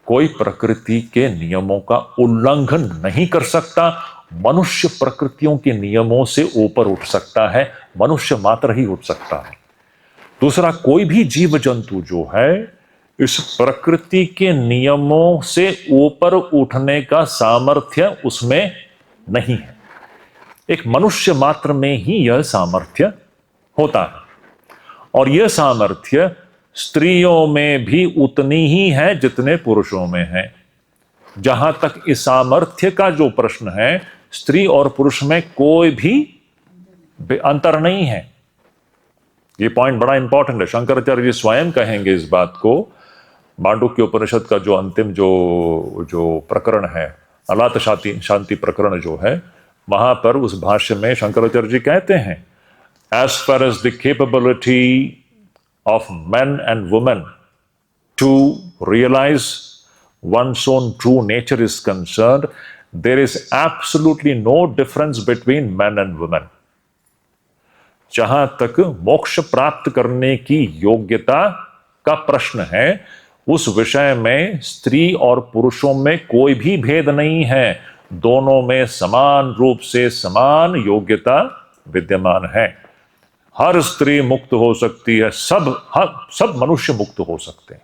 कोई प्रकृति के नियमों का उल्लंघन नहीं कर सकता। मनुष्य प्रकृतियों के नियमों से ऊपर उठ सकता है, मनुष्य मात्र ही उठ सकता है। दूसरा, कोई भी जीव जंतु जो है इस प्रकृति के नियमों से ऊपर उठने का सामर्थ्य उसमें नहीं है। एक मनुष्य मात्र में ही यह सामर्थ्य होता है, और यह सामर्थ्य स्त्रियों में भी उतनी ही है जितने पुरुषों में है। जहां तक इस सामर्थ्य का जो प्रश्न है, स्त्री और पुरुष में कोई भी अंतर नहीं है। ये पॉइंट बड़ा इंपॉर्टेंट है। शंकराचार्य जी स्वयं कहेंगे इस बात को। मांडुक्य उपनिषद का जो अंतिम जो प्रकरण है, अलात शांति प्रकरण जो है, वहां पर उस भाष्य में शंकराचार्य जी कहते हैं, as far as the capability of men and women to realize one's own true nature is concerned, there is absolutely no difference between men and women. जहां तक मोक्ष प्राप्त करने की योग्यता का प्रश्न है, उस विषय में स्त्री और पुरुषों में कोई भी भेद नहीं है। दोनों में समान रूप से समान योग्यता विद्यमान है। हर स्त्री मुक्त हो सकती है, सब मनुष्य मुक्त हो सकते हैं।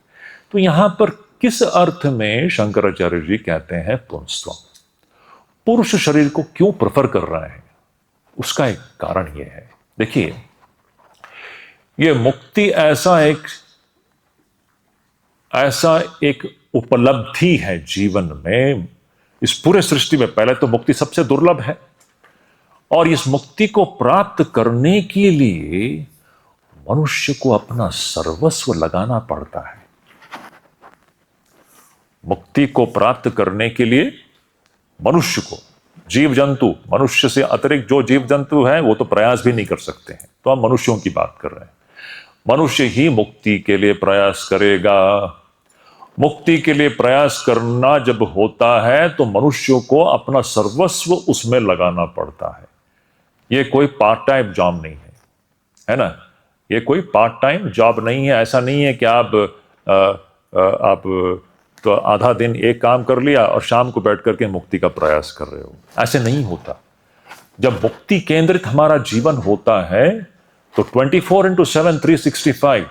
तो यहां पर किस अर्थ में शंकराचार्य जी कहते हैं पुंस्त्वम? पुरुष शरीर को क्यों प्रेफर कर रहे हैं? उसका एक कारण यह है, देखिए, यह मुक्ति ऐसा एक उपलब्धि है जीवन में, इस पूरे सृष्टि में पहले तो मुक्ति सबसे दुर्लभ है, और इस मुक्ति को प्राप्त करने के लिए मनुष्य को अपना सर्वस्व लगाना पड़ता है। मुक्ति को प्राप्त करने के लिए मनुष्य को, जीव जंतु, मनुष्य से अतिरिक्त जो जीव जंतु हैं वो तो प्रयास भी नहीं कर सकते हैं, तो हम मनुष्यों की बात कर रहे हैं। मनुष्य ही मुक्ति के लिए प्रयास करेगा, मुक्ति के लिए प्रयास करना जब होता है तो मनुष्य को अपना सर्वस्व उसमें लगाना पड़ता है। ये कोई पार्ट टाइम जॉब नहीं है ना? ये कोई पार्ट टाइम जॉब नहीं है। ऐसा नहीं है कि आप तो आधा दिन एक काम कर लिया और शाम को बैठ करके मुक्ति का प्रयास कर रहे हो। ऐसे नहीं होता। जब मुक्ति केंद्रित हमारा जीवन होता है तो 24/7 365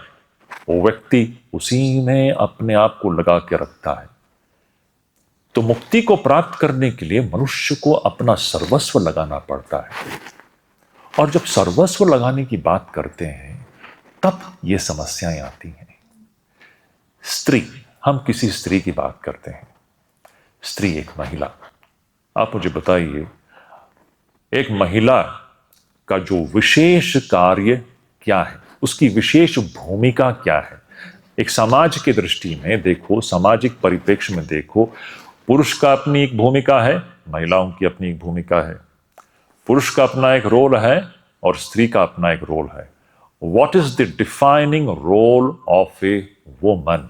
वो व्यक्ति उसी में अपने आप को लगा के रखता है। तो मुक्ति को प्राप्त करने के लिए मनुष्य को अपना सर्वस्व लगाना पड़ता है। और जब सर्वस्व लगाने की बात करते हैं तब ये समस्याएं आती हैं। स्त्री, हम किसी स्त्री की बात करते हैं। स्त्री एक महिला। आप मुझे बताइए, एक महिला का जो विशेष कार्य क्या है, उसकी विशेष भूमिका क्या है? एक समाज की दृष्टि में देखो, सामाजिक परिप्रेक्ष्य में देखो, पुरुष का अपनी एक भूमिका है, महिलाओं की अपनी एक भूमिका है। पुरुष का अपना एक रोल है और स्त्री का अपना एक रोल है। What is the defining role of a woman?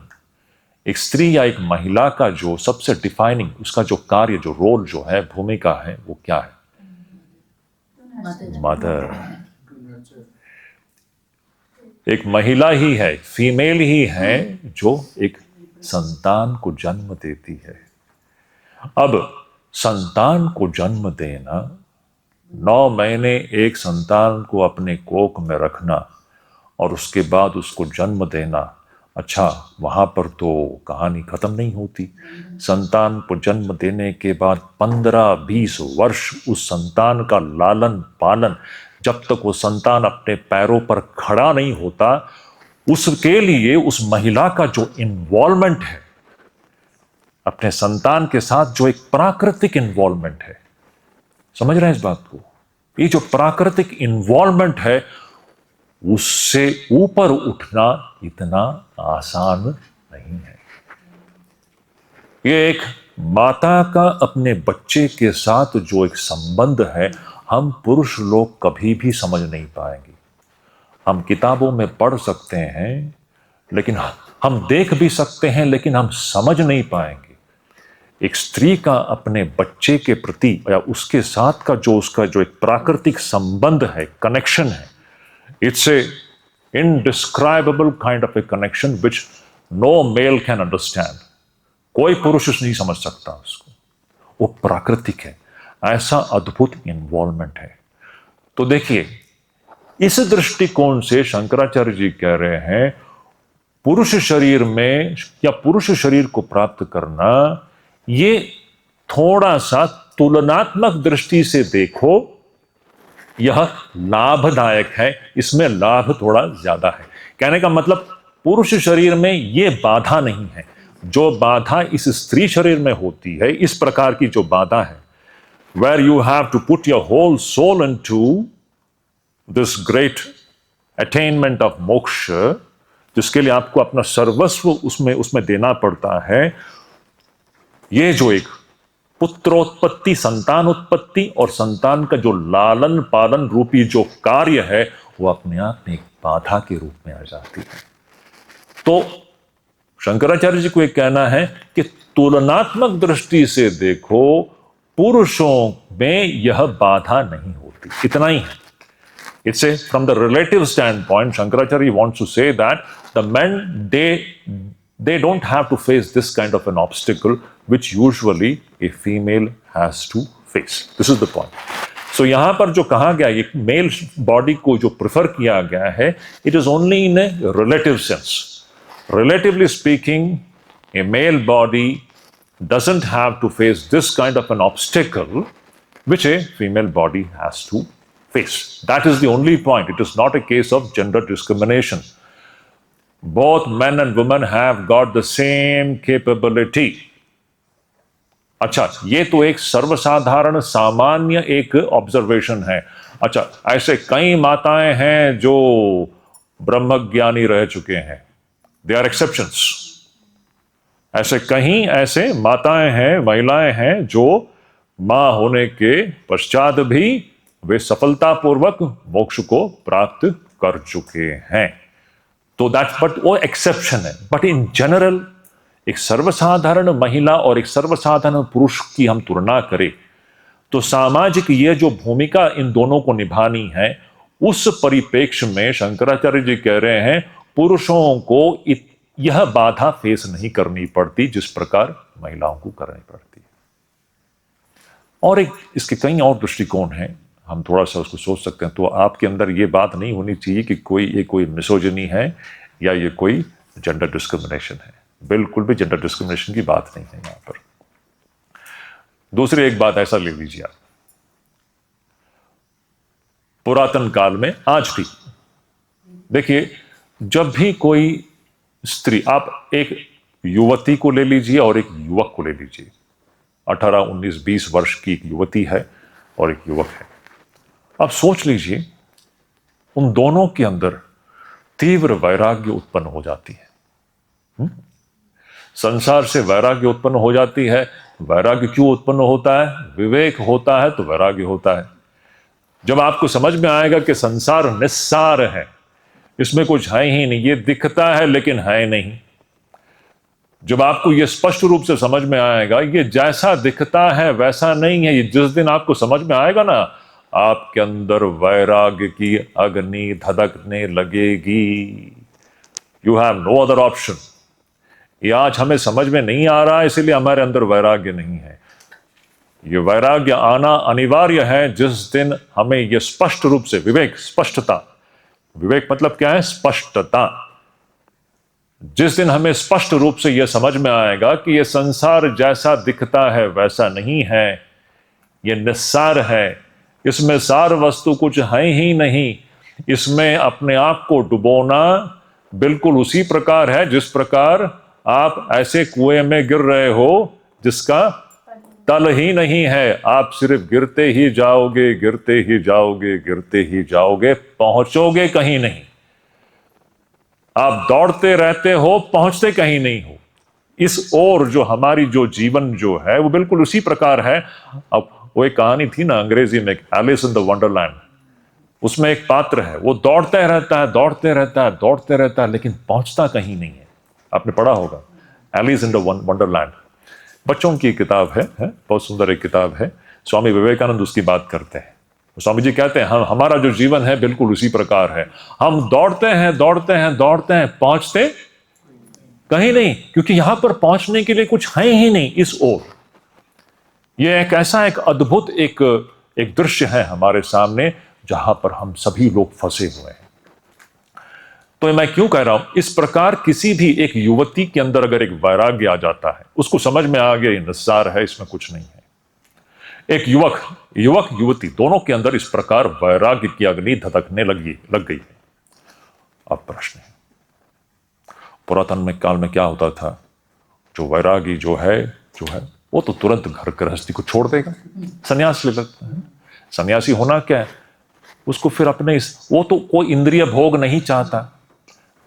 एक स्त्री या एक महिला का जो सबसे डिफाइनिंग, उसका जो कार्य, जो रोल जो है, भूमिका है, वो क्या है? मदर। एक महिला ही है, फीमेल ही है जो एक संतान को जन्म देती है। अब संतान को जन्म देना, 9 महीने एक संतान को अपने कोख में रखना और उसके बाद उसको जन्म देना, अच्छा, वहां पर तो कहानी खत्म नहीं होती। संतान को जन्म देने के बाद 15-20 वर्ष उस संतान का लालन पालन, जब तक वो संतान अपने पैरों पर खड़ा नहीं होता, उसके लिए उस महिला का जो इन्वॉल्वमेंट है अपने संतान के साथ, जो एक प्राकृतिक इन्वॉल्वमेंट है, समझ रहे हैं इस बात को? ये जो प्राकृतिक इन्वॉल्वमेंट है, उससे ऊपर उठना इतना आसान नहीं है। ये एक माता का अपने बच्चे के साथ जो एक संबंध है, हम पुरुष लोग कभी भी समझ नहीं पाएंगे। हम किताबों में पढ़ सकते हैं, लेकिन हम देख भी सकते हैं, लेकिन हम समझ नहीं पाएंगे। एक स्त्री का अपने बच्चे के प्रति या उसके साथ का उसका जो एक प्राकृतिक संबंध है, कनेक्शन है, it's a indescribable kind of a connection which no male can understand. कोई पुरुष नहीं समझ सकता उसको। वो प्राकृतिक है, ऐसा अद्भुत इन्वॉल्वमेंट है। तो देखिए, इस दृष्टिकोण से शंकराचार्य जी कह रहे हैं, पुरुष शरीर में या पुरुष शरीर को प्राप्त करना, ये थोड़ा सा तुलनात्मक दृष्टि से देखो, यह लाभदायक है, इसमें लाभ थोड़ा ज्यादा है। कहने का मतलब, पुरुष शरीर में यह बाधा नहीं है जो बाधा इस स्त्री शरीर में होती है। इस प्रकार की जो बाधा है, where you have to put your whole soul into this great attainment of moksha, जिसके लिए आपको अपना सर्वस्व उसमें देना पड़ता है। ये जो एक पुत्रोत्पत्ति, संतान उत्पत्ति और संतान का जो लालन पालन रूपी जो कार्य है, वो अपने आप में एक बाधा के रूप में आ जाती है। तो शंकराचार्य जी को एक कहना है कि तुलनात्मक दृष्टि से देखो, पुरुषों में यह बाधा नहीं होती। इतना ही है। It's a, from the relative standpoint, Shankaracharya wants to say that the men, they don't have to face this kind of an obstacle which usually a female has to face. This is the point. So यहाँ पर जो कहा गया, एक मेल बॉडी को जो प्रेफर किया गया है, it is only in a relative sense. Relatively speaking, a male body doesn't have to face this kind of an obstacle which a female body has to face. That is the only point. It is not a case of gender discrimination. Both men and women have got the same capability. अच्छा, ये तो एक सर्वसाधारण सामान्य एक ऑब्जर्वेशन है। अच्छा, ऐसे कई माताएं हैं जो ब्रह्मज्ञानी रह चुके हैं, दे आर एक्सेप्शंस। ऐसे कहीं ऐसे माताएं हैं, महिलाएं हैं जो मां होने के पश्चात भी वे सफलतापूर्वक मोक्ष को प्राप्त कर चुके हैं। तो दैट, बट वो एक्सेप्शन है। बट इन जनरल एक सर्वसाधारण महिला और एक सर्वसाधारण पुरुष की हम तुलना करें तो सामाजिक ये जो भूमिका इन दोनों को निभानी है, उस परिप्रेक्ष्य में शंकराचार्य जी कह रहे हैं पुरुषों को यह बाधा फेस नहीं करनी पड़ती जिस प्रकार महिलाओं को करनी पड़ती है। और एक इसके कई और दृष्टिकोण हैं, हम थोड़ा सा उसको सोच सकते हैं। तो आपके अंदर ये बात नहीं होनी चाहिए कि ये कोई मिसोजिनी है या ये कोई जेंडर डिस्क्रिमिनेशन है। बिल्कुल भी जेंडर डिस्क्रिमिनेशन की बात नहीं है यहां पर। दूसरी एक बात ऐसा ले लीजिए आप, पुरातन काल में आज भी देखिए, जब भी कोई स्त्री, आप एक युवती को ले लीजिए और एक युवक को ले लीजिए, 18, 19, 20 वर्ष की एक युवती है और एक युवक है। अब सोच लीजिए उन दोनों के अंदर तीव्र वैराग्य उत्पन्न हो जाती है। संसार से वैराग्य उत्पन्न हो जाती है। वैराग्य क्यों उत्पन्न होता है? विवेक होता है तो वैराग्य होता है। जब आपको समझ में आएगा कि संसार निस्सार है, इसमें कुछ है ही नहीं, ये दिखता है लेकिन है नहीं, जब आपको ये स्पष्ट रूप से समझ में आएगा ये जैसा दिखता है वैसा नहीं है, ये जिस दिन आपको समझ में आएगा ना, आपके अंदर वैराग्य की अग्नि धधकने लगेगी। You have no other option. ये आज हमें समझ में नहीं आ रहा है, इसीलिए हमारे अंदर वैराग्य नहीं है। ये वैराग्य आना अनिवार्य है जिस दिन हमें ये स्पष्ट रूप से विवेक, स्पष्टता, विवेक मतलब क्या है? स्पष्टता। जिस दिन हमें स्पष्ट रूप से यह समझ में आएगा कि यह संसार जैसा दिखता है वैसा नहीं है, यह निस्सार है, इसमें सार वस्तु कुछ है ही नहीं, इसमें अपने आप को डुबोना बिल्कुल उसी प्रकार है जिस प्रकार आप ऐसे कुएं में गिर रहे हो जिसका तल ही नहीं है। आप सिर्फ गिरते ही जाओगे, गिरते ही जाओगे, गिरते ही जाओगे, पहुंचोगे कहीं नहीं। आप दौड़ते रहते हो, पहुंचते कहीं नहीं हो। इस ओर जो हमारी जो जीवन जो है वो बिल्कुल उसी प्रकार है। अब वो एक कहानी थी ना अंग्रेजी में, एलिस इन द वंडरलैंड, उसमें एक पात्र है, वो दौड़ते रहता है, दौड़ते रहता है, दौड़ते रहता है, लेकिन पहुंचता कहीं नहीं है। आपने पढ़ा होगा एलिस इन द वंडरलैंड, बच्चों की किताब है, बहुत सुंदर एक किताब है। स्वामी विवेकानंद उसकी बात करते हैं। स्वामी जी कहते हैं हमारा जो जीवन है बिल्कुल उसी प्रकार है। हम दौड़ते हैं, दौड़ते हैं, दौड़ते हैं, पहुंचते कहीं नहीं, क्योंकि यहां पर पहुंचने के लिए कुछ है ही नहीं इस ओर। यह एक ऐसा एक अद्भुत एक दृश्य है हमारे सामने जहां पर हम सभी लोग फंसे हुए हैं। तो मैं क्यों कह रहा हूं, इस प्रकार किसी भी एक युवती के अंदर अगर एक वैराग्य आ जाता है, उसको समझ में आ गया ये निस्सार है, इसमें कुछ नहीं है। एक युवक युवती दोनों के अंदर इस प्रकार वैराग्य की अग्नि धधकने लग गई है। अब प्रश्न है, पुरातन में काल में क्या होता था? जो वैरागी जो है वो तो तुरंत घर गृहस्थी को छोड़ देगा, सन्यास ले लेता है। सन्यासी होना क्या है? उसको फिर अपने वो तो कोई इंद्रिय भोग नहीं चाहता,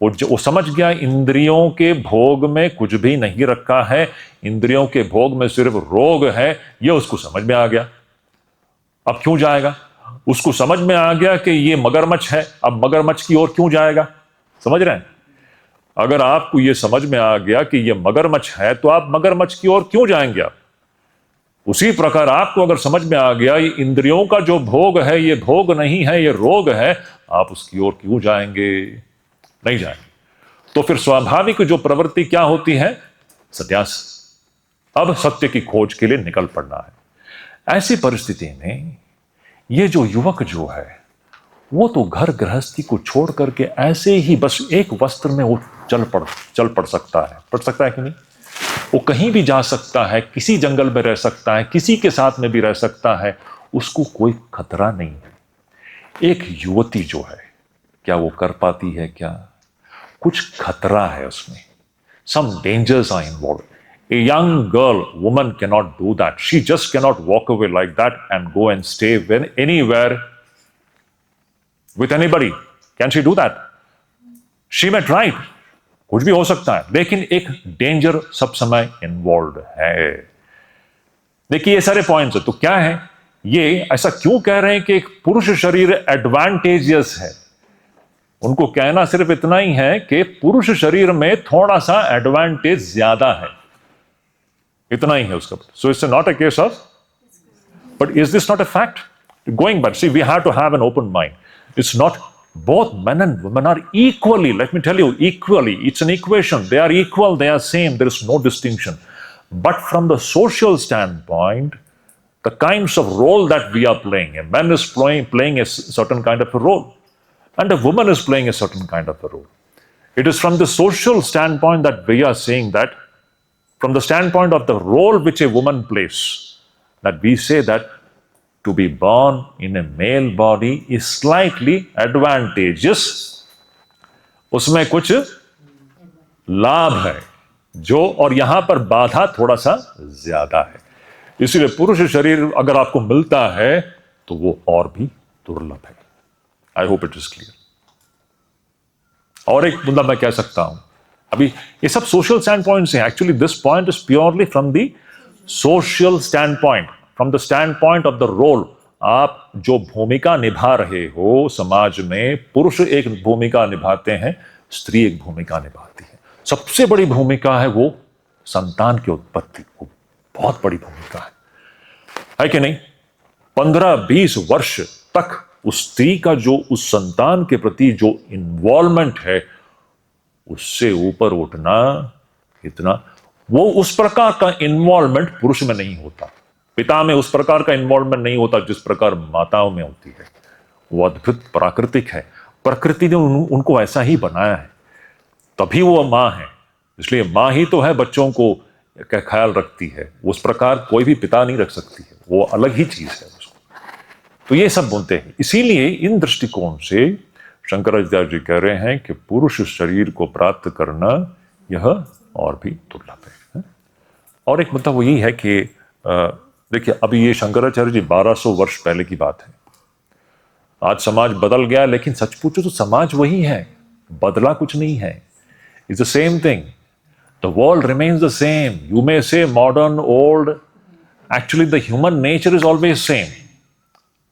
वो समझ गया इंद्रियों के भोग में कुछ भी नहीं रखा है, इंद्रियों के भोग में सिर्फ रोग है, ये उसको समझ में आ गया। अब क्यों जाएगा? उसको समझ में आ गया कि ये मगरमच्छ है, अब मगरमच्छ की ओर क्यों जाएगा? समझ रहे हैं? अगर आपको ये समझ में आ गया कि ये मगरमच्छ है तो आप मगरमच्छ की ओर क्यों जाएंगे? आप उसी प्रकार आपको अगर समझ में आ गया ये इंद्रियों का जो भोग है ये भोग नहीं है, ये रोग है, आप उसकी ओर क्यों जाएंगे? नहीं जाएंगे। तो फिर स्वाभाविक जो प्रवृत्ति क्या होती है? सन्यास। अब सत्य की खोज के लिए निकल पड़ना है। ऐसी परिस्थिति में ये जो युवक जो है वो तो घर गृहस्थी को छोड़ करके ऐसे ही बस एक वस्त्र में वो चल पड़ सकता है कि नहीं? वो कहीं भी जा सकता है, किसी जंगल में रह सकता है, किसी के साथ में भी रह सकता है, उसको कोई खतरा नहीं है। एक युवती जो है क्या वो कर पाती है? क्या कुछ खतरा है उसमें, some dangers are involved. A young girl, woman cannot do that. She just cannot walk away like that and go and stay anywhere with anybody. Can she do that? She may try. कुछ भी हो सकता है, लेकिन एक डेंजर सब समय इन्वॉल्व है। देखिए ये सारे पॉइंट्स है, तो क्या है ये? ऐसा क्यों कह रहे हैं कि एक पुरुष शरीर एडवांटेजियस है? उनको कहना सिर्फ इतना ही है कि पुरुष शरीर में थोड़ा सा एडवांटेज ज्यादा है, इतना ही है उसका। So it's not a case of, but is this not a fact going back? See, we have to have an open mind. It's not both men and women are equally, let me tell you, equally, it's an equation, they are equal, they are same, there is no distinction. But from the social standpoint, the kinds of role that we are playing, a man is playing a certain kind of a role, and a woman is playing a certain kind of a role. It is from the social standpoint that we are saying that, from the standpoint of the role which a woman plays, that we say that to be born in a male body is slightly advantageous. उसमें कुछ लाभ है जो, और यहां पर बाधा थोड़ा सा ज्यादा है। इसलिए पुरुष शरीर अगर आपको मिलता है तो वो और भी दुर्लभ है। I hope it is clear. और एक मुद्दा मैं कह सकता हूं, अभी ये सब सोशल स्टैंड पॉइंट से, actually this point is purely from the social stand point, from the stand point of the role. आप जो भूमिका निभा रहे हो समाज में, पुरुष एक भूमिका निभाते हैं, स्त्री एक भूमिका निभाती है। सबसे बड़ी भूमिका है वो संतान की उत्पत्ति, वो बहुत बड़ी भूमिका है कि नहीं? 15-20 वर्ष तक उस स्त्री का जो उस संतान के प्रति जो इन्वॉल्वमेंट है, उससे ऊपर उठना इतना, वो उस प्रकार का इन्वॉल्वमेंट पुरुष में नहीं होता, पिता में उस प्रकार का इन्वॉल्वमेंट नहीं होता जिस प्रकार माताओं में होती है। वो अद्भुत प्राकृतिक है, प्रकृति ने उनको ऐसा ही बनाया है, तभी वो माँ है। इसलिए माँ ही तो है बच्चों को का ख्याल रखती है, उस प्रकार कोई भी पिता नहीं रख सकती है, वो अलग ही चीज है उसको। तो ये सब बोलते हैं। इसीलिए इन दृष्टिकोण से शंकराचार्य जी कह रहे हैं कि पुरुष शरीर को प्राप्त करना यह और भी दुर्लभ है। और एक मतलब वो यही है कि देखिए, अभी ये शंकराचार्य जी 1200 वर्ष पहले की बात है। आज समाज बदल गया, लेकिन सच पूछो तो समाज वही है, बदला कुछ नहीं है। It's the same thing, the world remains the same. You may say modern, old, actually the human nature is always same.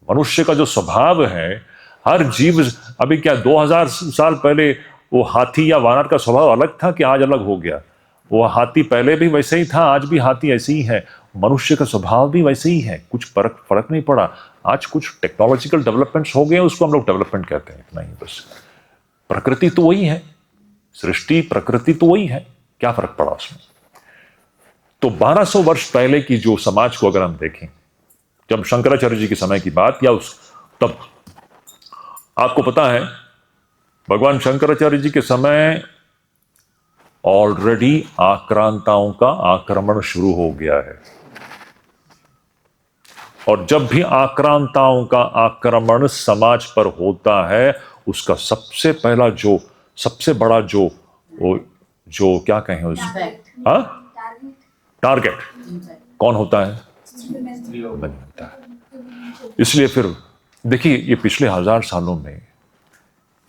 मनुष्य का जो स्वभाव है, हर जीव, अभी क्या 2000 साल पहले वो हाथी या वानर का स्वभाव अलग था कि आज अलग हो गया? वो हाथी पहले भी वैसे ही था, आज भी हाथी ऐसे ही है। मनुष्य का स्वभाव भी वैसे ही है, कुछ फर्क नहीं पड़ा। आज कुछ टेक्नोलॉजिकल डेवलपमेंट्स हो गए, उसको हम लोग डेवलपमेंट कहते हैं, इतना ही बस। प्रकृति तो वही है, सृष्टि प्रकृति तो वही है, क्या फर्क पड़ा उसमें? तो 1200 वर्ष पहले की जो समाज को अगर हम देखें, जब शंकराचार्य जी के समय की बात, या तब आपको पता है भगवान शंकराचार्य जी के समय ऑलरेडी आक्रांताओं का आक्रमण शुरू हो गया है। और जब भी आक्रांताओं का आक्रमण समाज पर होता है, उसका सबसे पहला जो सबसे बड़ा जो क्या कहें उसको, टारगेट कौन होता है? बनता है। इसलिए फिर देखिए, ये पिछले 1000 सालों में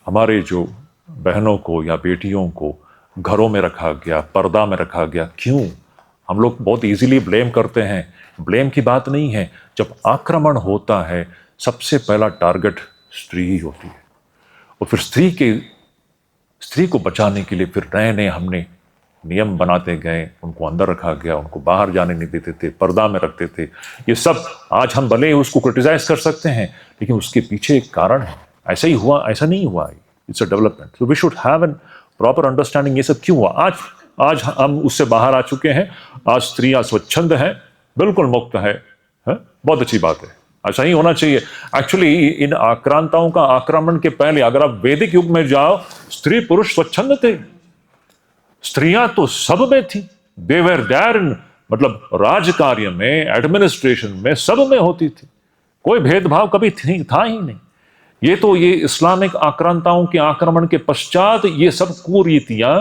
हमारे जो बहनों को या बेटियों को घरों में रखा गया, पर्दा में रखा गया। क्यों? हम लोग बहुत इजीली ब्लेम करते हैं, ब्लेम की बात नहीं है। जब आक्रमण होता है, सबसे पहला टारगेट स्त्री ही होती है। और फिर स्त्री को बचाने के लिए फिर नए नए हमने नियम बनाते गए, उनको अंदर रखा गया, उनको बाहर जाने नहीं देते थे, पर्दा में रखते थे। ये सब आज हम भले उसको क्रिटिसाइज कर सकते हैं, लेकिन उसके पीछे एक कारण है। ऐसा ही हुआ, ऐसा नहीं हुआ, it's a development. So we should have an proper understanding, ये सब क्यों हुआ। आज हम उससे बाहर आ चुके हैं, आज स्त्रियां स्वच्छंद हैं, बिल्कुल मुक्त है? बहुत अच्छी बात है, ऐसा ही होना चाहिए। एक्चुअली इन आक्रांताओं का आक्रमण के पहले अगर आप वैदिक युग में जाओ, स्त्री पुरुष स्वच्छंद थे, स्त्रियां तो सब में थी। दे वर देयर इन, मतलब राज कार्य में, एडमिनिस्ट्रेशन में, सब में होती थी, कोई भेदभाव कभी था ही नहीं। ये इस्लामिक आक्रांताओं के आक्रमण के पश्चात ये सब कुरीतियां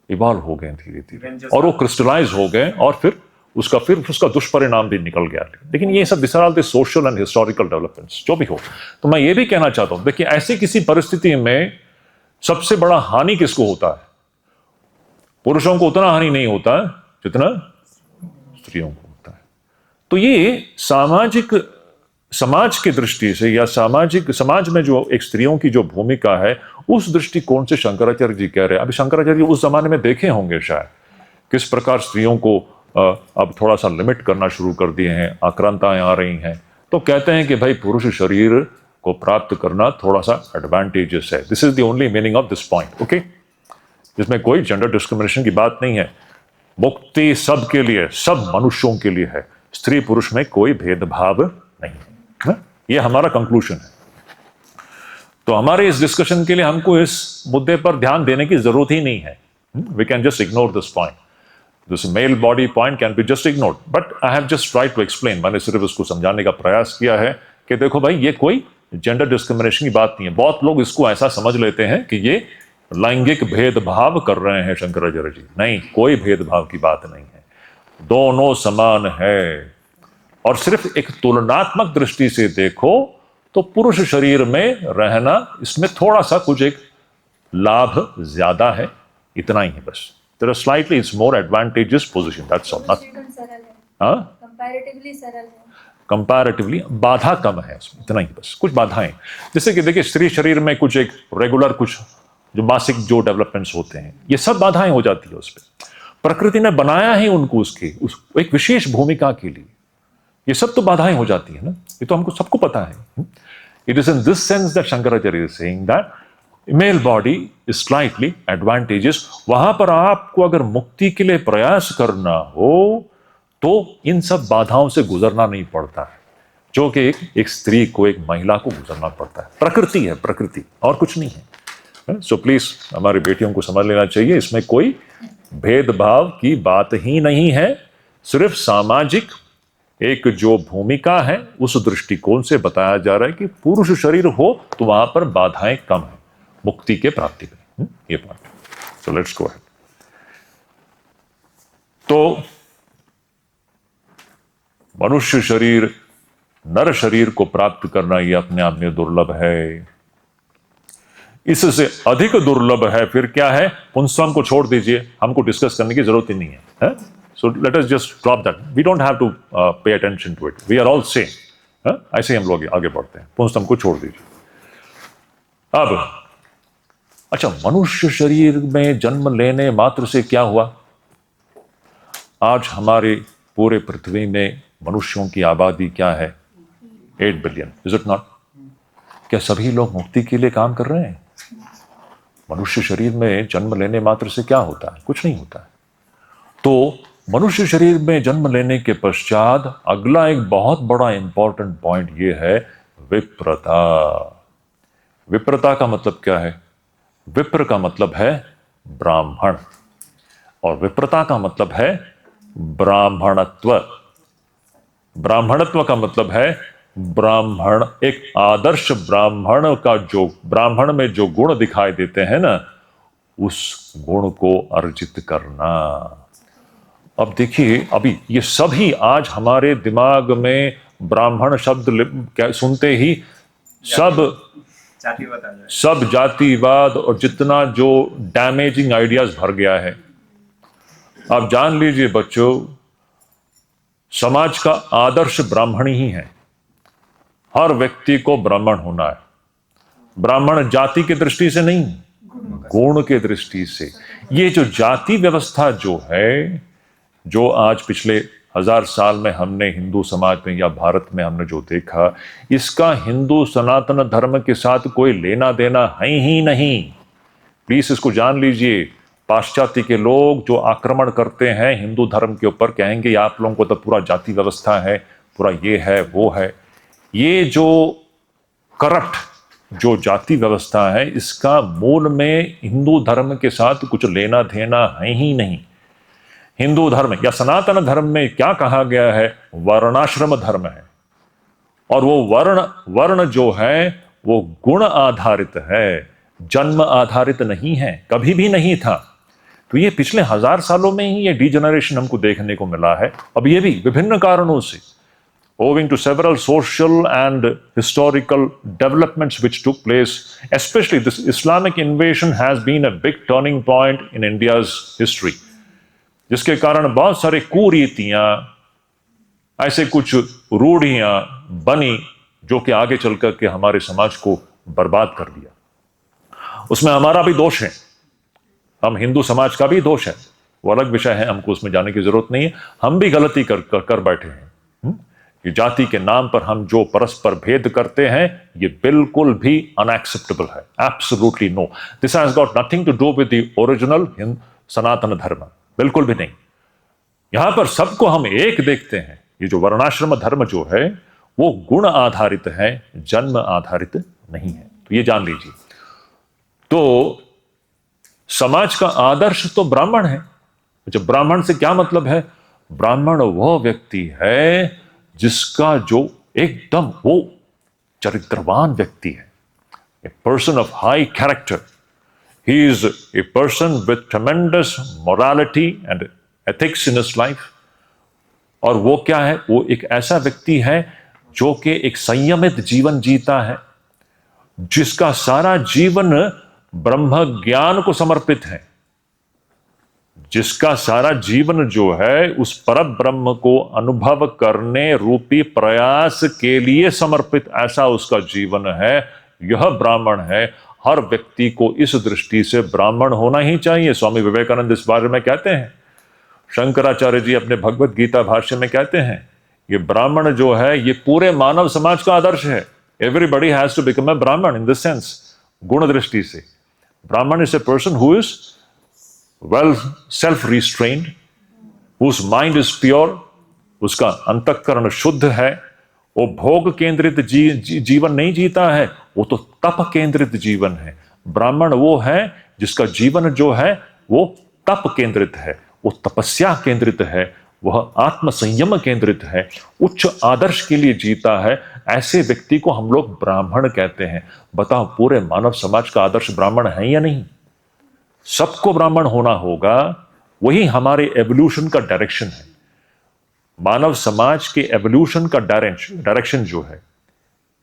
इवॉल्व हो गए धीरे धीरे, और वो क्रिस्टलाइज हो गए, और फिर उसका दुष्परिणाम भी निकल गया। लेकिन ये सब this are all the social and historical developments, जो भी हो। तो मैं ये भी कहना चाहता हूं, देखिए, ऐसी किसी परिस्थिति में सबसे बड़ा हानि किसको होता है? पुरुषों को उतना हानि नहीं होता है जितना स्त्रियों को होता है। तो ये सामाजिक समाज की दृष्टि से या सामाजिक समाज में जो एक स्त्रियों की जो भूमिका है, उस दृष्टिकोण से शंकराचार्य जी कह रहे हैं। अभी शंकराचार्य जी उस जमाने में देखे होंगे शायद किस प्रकार स्त्रियों को अब थोड़ा सा लिमिट करना शुरू कर दिए हैं, आक्रांताएं आ रही हैं, तो कहते हैं कि भाई पुरुष शरीर को प्राप्त करना थोड़ा सा एडवांटेजेस है। This is the only meaning of this point, okay. जिसमें कोई जेंडर डिस्क्रिमिनेशन की बात नहीं है। मुक्ति सबके लिए, सब मनुष्यों के लिए है, स्त्री पुरुष में कोई भेदभाव नहीं है। ये हमारा कंक्लूजन है। तो हमारे इस डिस्कशन के लिए हमको इस मुद्दे पर ध्यान देने की जरूरत ही नहीं है। We can just ignore this point. This male body point can be just ignored, but I have just tried to explain. मैंने सिर्फ इसको समझाने का प्रयास किया है कि देखो भाई, ये कोई जेंडर डिस्क्रिमिनेशन की बात नहीं है। बहुत लोग इसको ऐसा समझ लेते हैं कि ये लैंगिक भेदभाव कर रहे हैं शंकराचार्य जी। नहीं, कोई भेदभाव की बात नहीं है, दोनों समान है। और सिर्फ एक तुलनात्मक दृष्टि से देखो तो पुरुष शरीर में रहना, इसमें थोड़ा सा कुछ एक लाभ ज्यादा है, इतना ही है बस। There are slightly it's more advantageous position, that's all. हाँ,
कंपैरेटिवली सरल है,
कंपैरेटिवली बाधा कम है उसमें, इतना ही बस। कुछ बाधाएं, जैसे कि देखिए स्त्री शरीर में कुछ एक रेगुलर कुछ जो मासिक जो डेवलपमेंट्स होते हैं, ये सब बाधाएं हो जाती है उस पर। प्रकृति ने बनाया है उनको उसके उस एक विशेष भूमिका के लिए, ये सब तो बाधाएं हो जाती है ना, ये तो हमको सबको पता है। It is in this sense that Shankaracharya is saying that male body is slightly advantages. वहां पर आपको अगर मुक्ति के लिए प्रयास करना हो तो इन सब बाधाओं से गुजरना नहीं पड़ता है, जो कि एक स्त्री को, एक महिला को गुजरना पड़ता है। प्रकृति है, प्रकृति, और कुछ नहीं है। सो प्लीज हमारी बेटियों को समझ लेना चाहिए, इसमें कोई भेदभाव की बात ही नहीं है। सिर्फ सामाजिक एक जो भूमिका है उस दृष्टिकोण से बताया जा रहा है कि पुरुष शरीर हो तो वहां पर बाधाएं कम है मुक्ति के प्राप्ति में। ये point. So let's go ahead. तो मनुष्य शरीर, नर शरीर को प्राप्त करना ये अपने आप में दुर्लभ है। इससे अधिक दुर्लभ है फिर क्या है, पुंसम को छोड़ दीजिए, हमको डिस्कस करने की जरूरत ही नहीं है। So let us just drop that, we don't have to pay attention to it, we are all same. ऐसे ही हम लोग आगे बढ़ते हैं, पुंसम को छोड़ दीजिए। अब अच्छा, मनुष्य शरीर में जन्म लेने मात्र से क्या हुआ? आज हमारे पूरे पृथ्वी में मनुष्यों की आबादी क्या है? 8 बिलियन, इज इट नॉट? क्या सभी लोग मुक्ति के लिए काम कर रहे हैं? मनुष्य शरीर में जन्म लेने मात्र से क्या होता है? कुछ नहीं होता है। तो मनुष्य शरीर में जन्म लेने के पश्चात अगला एक बहुत बड़ा इंपॉर्टेंट पॉइंट ये है, विप्रता। विप्रता का मतलब क्या है? विप्र का मतलब है ब्राह्मण, और विप्रता का मतलब है ब्राह्मणत्व। ब्राह्मणत्व का मतलब है ब्राह्मण, एक आदर्श ब्राह्मण का जो ब्राह्मण में जो गुण दिखाई देते हैं ना, उस गुण को अर्जित करना। अब देखिए, अभी ये सभी आज हमारे दिमाग में ब्राह्मण शब्द सुनते ही सब जातिवाद और जितना जो डैमेजिंग आइडियाज भर गया है। आप जान लीजिए बच्चों, समाज का आदर्श ब्राह्मण ही है। हर व्यक्ति को ब्राह्मण होना है। ब्राह्मण जाति की दृष्टि से नहीं, गुण के दृष्टि से। ये जो जाति व्यवस्था जो है, जो आज पिछले 1000 साल में हमने हिंदू समाज में या भारत में हमने जो देखा, इसका हिंदू सनातन धर्म के साथ कोई लेना देना है ही नहीं। प्लीज इसको जान लीजिए। पाश्चात्य के लोग जो आक्रमण करते हैं हिंदू धर्म के ऊपर, कहेंगे आप लोगों को तो पूरा जाति व्यवस्था है, पूरा ये है वो है। ये जो करप्ट जो जाति व्यवस्था है, इसका मूल में हिंदू धर्म के साथ कुछ लेना देना है ही नहीं। हिंदू धर्म या सनातन धर्म में क्या कहा गया है? वर्णाश्रम धर्म है, और वो वर्ण जो है वो गुण आधारित है, जन्म आधारित नहीं है, कभी भी नहीं था। तो ये पिछले 1000 सालों में ही ये डीजेनरेशन हमको देखने को मिला है। अब ये भी विभिन्न कारणों से, owing to several social and historical developments which took place, especially this Islamic invasion has been a big turning point in India's history, जिसके कारण बहुत सारे कुरीतियां, ऐसे कुछ रूढ़ियां बनी जो कि आगे चल कर के हमारे समाज को बर्बाद कर दिया। उसमें हमारा भी दोष है, हम हिंदू समाज का भी दोष है, वो अलग विषय है, हमको उसमें जाने की जरूरत नहीं है। हम भी गलती कर बैठे हैं कि जाति के नाम पर हम जो परस्पर भेद करते हैं, ये बिल्कुल भी अनएक्सेप्टेबल है। Absolutely no, this has got nothing to do with the original Sanatan Dharma, बिल्कुल भी नहीं। यहां पर सबको हम एक देखते हैं। ये जो वर्णाश्रम धर्म जो है वो गुण आधारित है, जन्म आधारित नहीं है, तो ये जान लीजिए। तो समाज का आदर्श तो ब्राह्मण है। जब ब्राह्मण से क्या मतलब है? ब्राह्मण वह व्यक्ति है जिसका जो एकदम वो चरित्रवान व्यक्ति है, a person of high character. He is a person with ट्रेमेंडस morality and ethics in his life. और वो क्या है? वो एक ऐसा व्यक्ति है जो कि एक संयमित जीवन जीता है, जिसका सारा जीवन ब्रह्म ज्ञान को समर्पित है, जिसका सारा जीवन जो है उस पर ब्रह्म को अनुभव करने रूपी प्रयास के लिए समर्पित, ऐसा उसका जीवन है। यह ब्राह्मण है। हर व्यक्ति को इस दृष्टि से ब्राह्मण होना ही चाहिए। स्वामी विवेकानंद इस बारे में कहते हैं, शंकराचार्य जी अपने भगवत गीता भाष्य में कहते हैं, ये ब्राह्मण जो है ये पूरे मानव समाज का आदर्श है। Everybody has to become a Brahmin in this sense, गुण दृष्टि से। Brahmin is a person who is well self restrained, whose mind is pure, उसका अंतःकरण शुद्ध है। वो भोग केंद्रित जीवन नहीं जीता है, वो तो तप केंद्रित जीवन है। ब्राह्मण वो है जिसका जीवन जो है वो तप केंद्रित है, वो तपस्या केंद्रित है, वह आत्म संयम केंद्रित है, उच्च आदर्श के लिए जीता है। ऐसे व्यक्ति को हम लोग ब्राह्मण कहते हैं। बताओ, पूरे मानव समाज का आदर्श ब्राह्मण है या नहीं? सबको ब्राह्मण होना होगा। वही हमारे एवोल्यूशन का डायरेक्शन है। मानव समाज के एवोल्यूशन का डायरेक्शन जो है,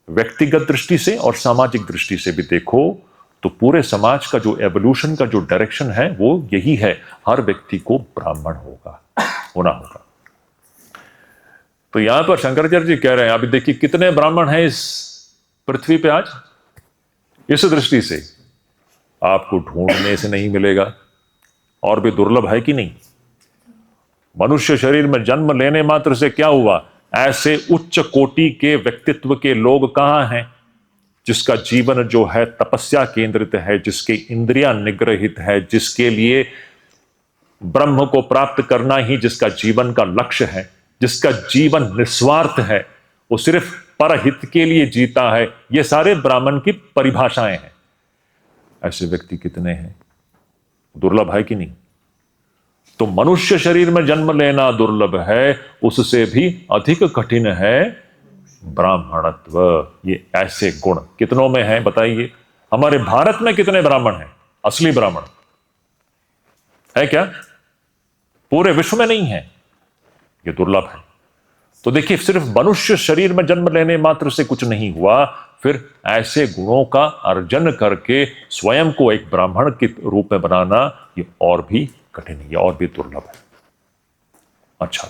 व्यक्तिगत दृष्टि से और सामाजिक दृष्टि से भी देखो तो पूरे समाज का जो एवोल्यूशन का जो डायरेक्शन है वो यही है, हर व्यक्ति को ब्राह्मण होना होगा। तो यहां पर शंकराचार्य जी कह रहे हैं, अभी देखिए कितने ब्राह्मण हैं इस पृथ्वी पे आज। इस दृष्टि से आपको ढूंढने से नहीं मिलेगा, और भी दुर्लभ है कि नहीं। मनुष्य शरीर में जन्म लेने मात्र से क्या हुआ? ऐसे उच्च कोटि के व्यक्तित्व के लोग कहां हैं जिसका जीवन जो है तपस्या केंद्रित है, जिसके इंद्रियां निग्रहित है, जिसके लिए ब्रह्म को प्राप्त करना ही जिसका जीवन का लक्ष्य है, जिसका जीवन निस्वार्थ है, वो सिर्फ परहित के लिए जीता है। ये सारे ब्राह्मण की परिभाषाएं हैं। ऐसे व्यक्ति कितने हैं? दुर्लभ है कि नहीं? तो मनुष्य शरीर में जन्म लेना दुर्लभ है, उससे भी अधिक कठिन है ब्राह्मणत्व। ये ऐसे गुण कितनों में हैं बताइए? हमारे भारत में कितने ब्राह्मण हैं? असली ब्राह्मण है क्या? पूरे विश्व में नहीं है। ये दुर्लभ है। तो देखिए, सिर्फ मनुष्य शरीर में जन्म लेने मात्र से कुछ नहीं हुआ, फिर ऐसे गुणों का अर्जन करके स्वयं को एक ब्राह्मण के रूप में बनाना, ये और भी कठिन है, और भी दुर्लभ है। अच्छा,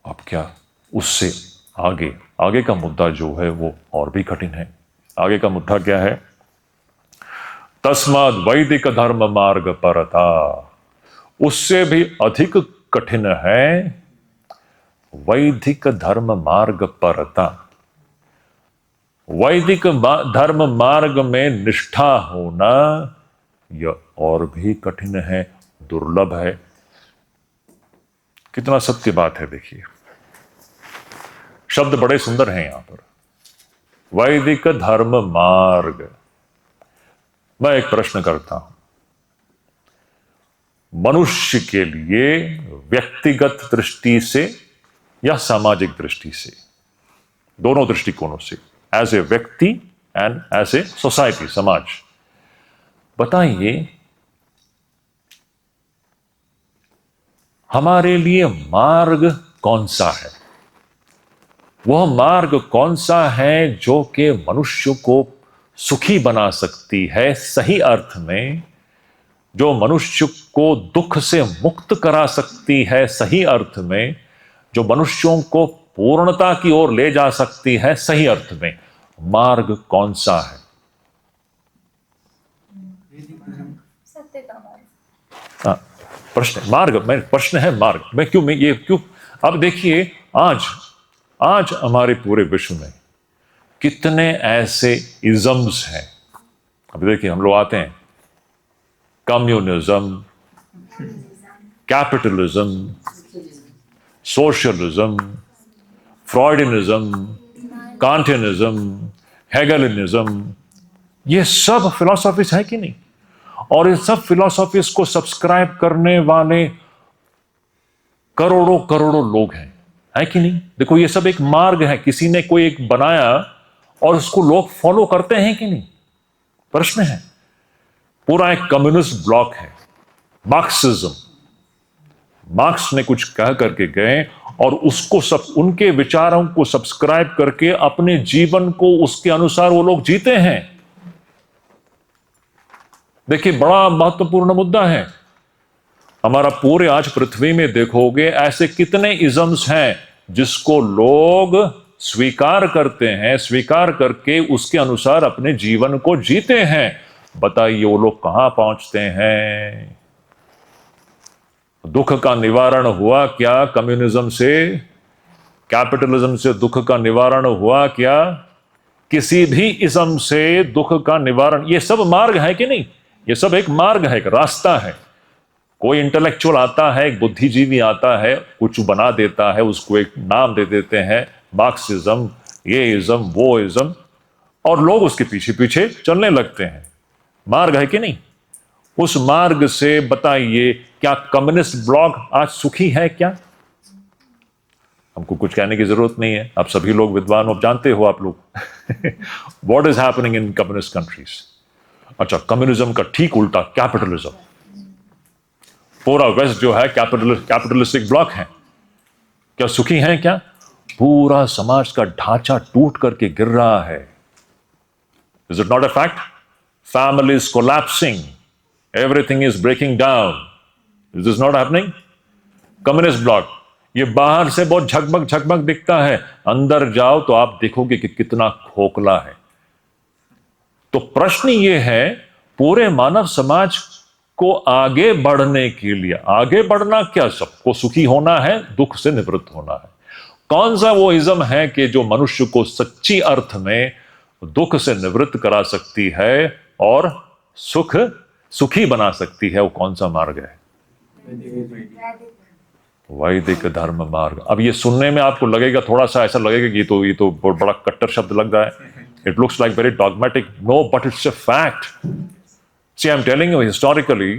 अब क्या उससे आगे का मुद्दा जो है वो और भी कठिन है। आगे का मुद्दा क्या है? तस्माद वैदिक धर्म मार्ग परता। उससे भी अधिक कठिन है वैदिक धर्म मार्ग परता। वैदिक धर्म मार्ग में निष्ठा होना यह और भी कठिन है, दुर्लभ है। कितना सत्य बात है। देखिए, शब्द बड़े सुंदर हैं यहां पर, वैदिक धर्म मार्ग। मैं एक प्रश्न करता हूं, मनुष्य के लिए व्यक्तिगत दृष्टि से या सामाजिक दृष्टि से, दोनों दृष्टिकोणों से, एज ए व्यक्ति एंड एज ए सोसाइटी, समाज, बताइए हमारे लिए मार्ग कौन सा है? वह मार्ग कौन सा है जो कि मनुष्य को सुखी बना सकती है सही अर्थ में, जो मनुष्य को दुख से मुक्त करा सकती है सही अर्थ में, जो मनुष्यों को पूर्णता की ओर ले जा सकती है, सही अर्थ में मार्ग कौन सा है?
सत्य का मार्ग।
प्रश्न है मार्ग। मैं क्यों? अब देखिए, आज हमारे पूरे विश्व में कितने ऐसे इजम्स हैं। अब देखिए, हम लोग आते हैं कम्युनिज्म, कैपिटलिज्म, सोशलिज्म, फ्रॉइडिनिज्म, कांटिनिज्म, हेगलिनिज्म, ये सब फिलॉसफीज है कि नहीं? और इन सब फिलॉसफीज को सब्सक्राइब करने वाले करोड़ों करोड़ों लोग हैं, है कि नहीं? देखो, ये सब एक मार्ग है, किसी ने कोई एक बनाया और उसको लोग फॉलो करते हैं कि नहीं? प्रश्न है। पूरा एक कम्युनिस्ट ब्लॉक है, मार्क्सिज्म। मार्क्स ने कुछ कह करके गए और उसको सब, उनके विचारों को सब्सक्राइब करके अपने जीवन को उसके अनुसार वो लोग जीते हैं। देखिए, बड़ा महत्वपूर्ण मुद्दा है हमारा। पूरे आज पृथ्वी में देखोगे ऐसे कितने इजम्स हैं जिसको लोग स्वीकार करते हैं, स्वीकार करके उसके अनुसार अपने जीवन को जीते हैं। बताइए, वो लोग कहां पहुंचते हैं? दुख का निवारण हुआ क्या कम्युनिज्म से? कैपिटलिज्म से दुख का निवारण हुआ क्या? किसी भी इज्म से दुख का निवारण, ये सब मार्ग है कि नहीं? ये सब एक मार्ग है, एक रास्ता है। कोई इंटेलेक्चुअल आता है, एक बुद्धिजीवी आता है, कुछ बना देता है, उसको एक नाम दे देते हैं, मार्क्सिज्म, ये इज्म, वो इज्म, और लोग उसके पीछे पीछे चलने लगते हैं। मार्ग है कि नहीं? उस मार्ग से बताइए, क्या कम्युनिस्ट ब्लॉक आज सुखी है क्या? हमको कुछ कहने की जरूरत नहीं है, आप सभी लोग विद्वान हो, जानते हो आप लोग what is happening in communist countries. अच्छा, कम्युनिज्म का ठीक उल्टा कैपिटलिज्म। पूरा वेस्ट जो है कैपिटलिस्टिक ब्लॉक है। क्या सुखी है क्या? पूरा समाज का ढांचा टूट करके गिर रहा है। Is it not a fact? Family is collapsing, everything is breaking down. Is this not happening? Communist bloc, ये बाहर से बहुत झकमक झकमक दिखता है, अंदर जाओ तो आप देखोगे कि कितना खोखला है। तो प्रश्न ये है, पूरे मानव समाज को आगे बढ़ने के लिए, आगे बढ़ना क्या, सबको सुखी होना है, दुख से निवृत्त होना है। कौन सा वो इज्म है कि जो मनुष्य को सच्ची अर्थ में दुख से निवृत्त करा सकती है और सुखी बना सकती है? वो कौन सा मार्ग है? वैदिक धर्म मार्ग। अब ये सुनने में आपको लगेगा, थोड़ा सा ऐसा लगेगा कि ये तो बहुत बड़ा कट्टर शब्द लग रहा है। It looks like very dogmatic. No, but it's a fact. See, I am telling you, historically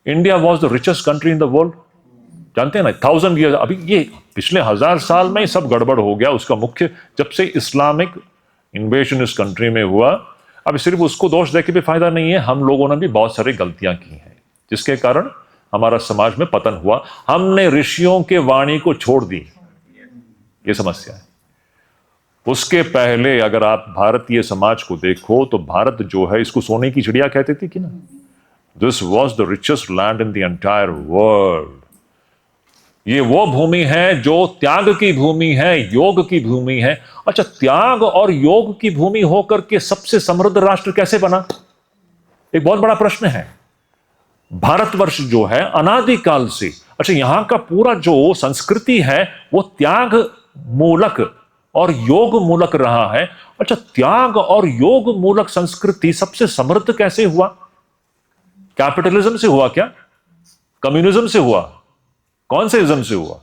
India was the richest country in the world. जानते हैं ना, 1000 ईयर, अभी ये पिछले 1000 साल में सब गड़बड़ हो गया। उसका मुख्य, जब से इस्लामिक इन्वेजन इस कंट्री में हुआ, अब सिर्फ उसको दोष देके भी फायदा नहीं है, हम लोगों ने भी बहुत सारी गलतियां की हैं जिसके कारण हमारा समाज में पतन हुआ। हमने ऋषियों के वाणी को छोड़ दी, ये समस्या है। उसके पहले अगर आप भारतीय समाज को देखो तो भारत जो है, इसको सोने की चिड़िया कहते थे कि ना। This was the richest land in the entire world. ये वो भूमि है जो त्याग की भूमि है, योग की भूमि है। अच्छा, त्याग और योग की भूमि होकर के सबसे समृद्ध राष्ट्र कैसे बना? एक बहुत बड़ा प्रश्न है। भारतवर्ष जो है अनादिकाल से, अच्छा, यहां का पूरा जो संस्कृति है वो त्याग मूलक और योग मूलक रहा है। अच्छा, त्याग और योग मूलक संस्कृति सबसे समृद्ध कैसे हुआ? कैपिटलिज्म से हुआ क्या? कम्युनिज्म से हुआ? कौन से इज्म से हुआ?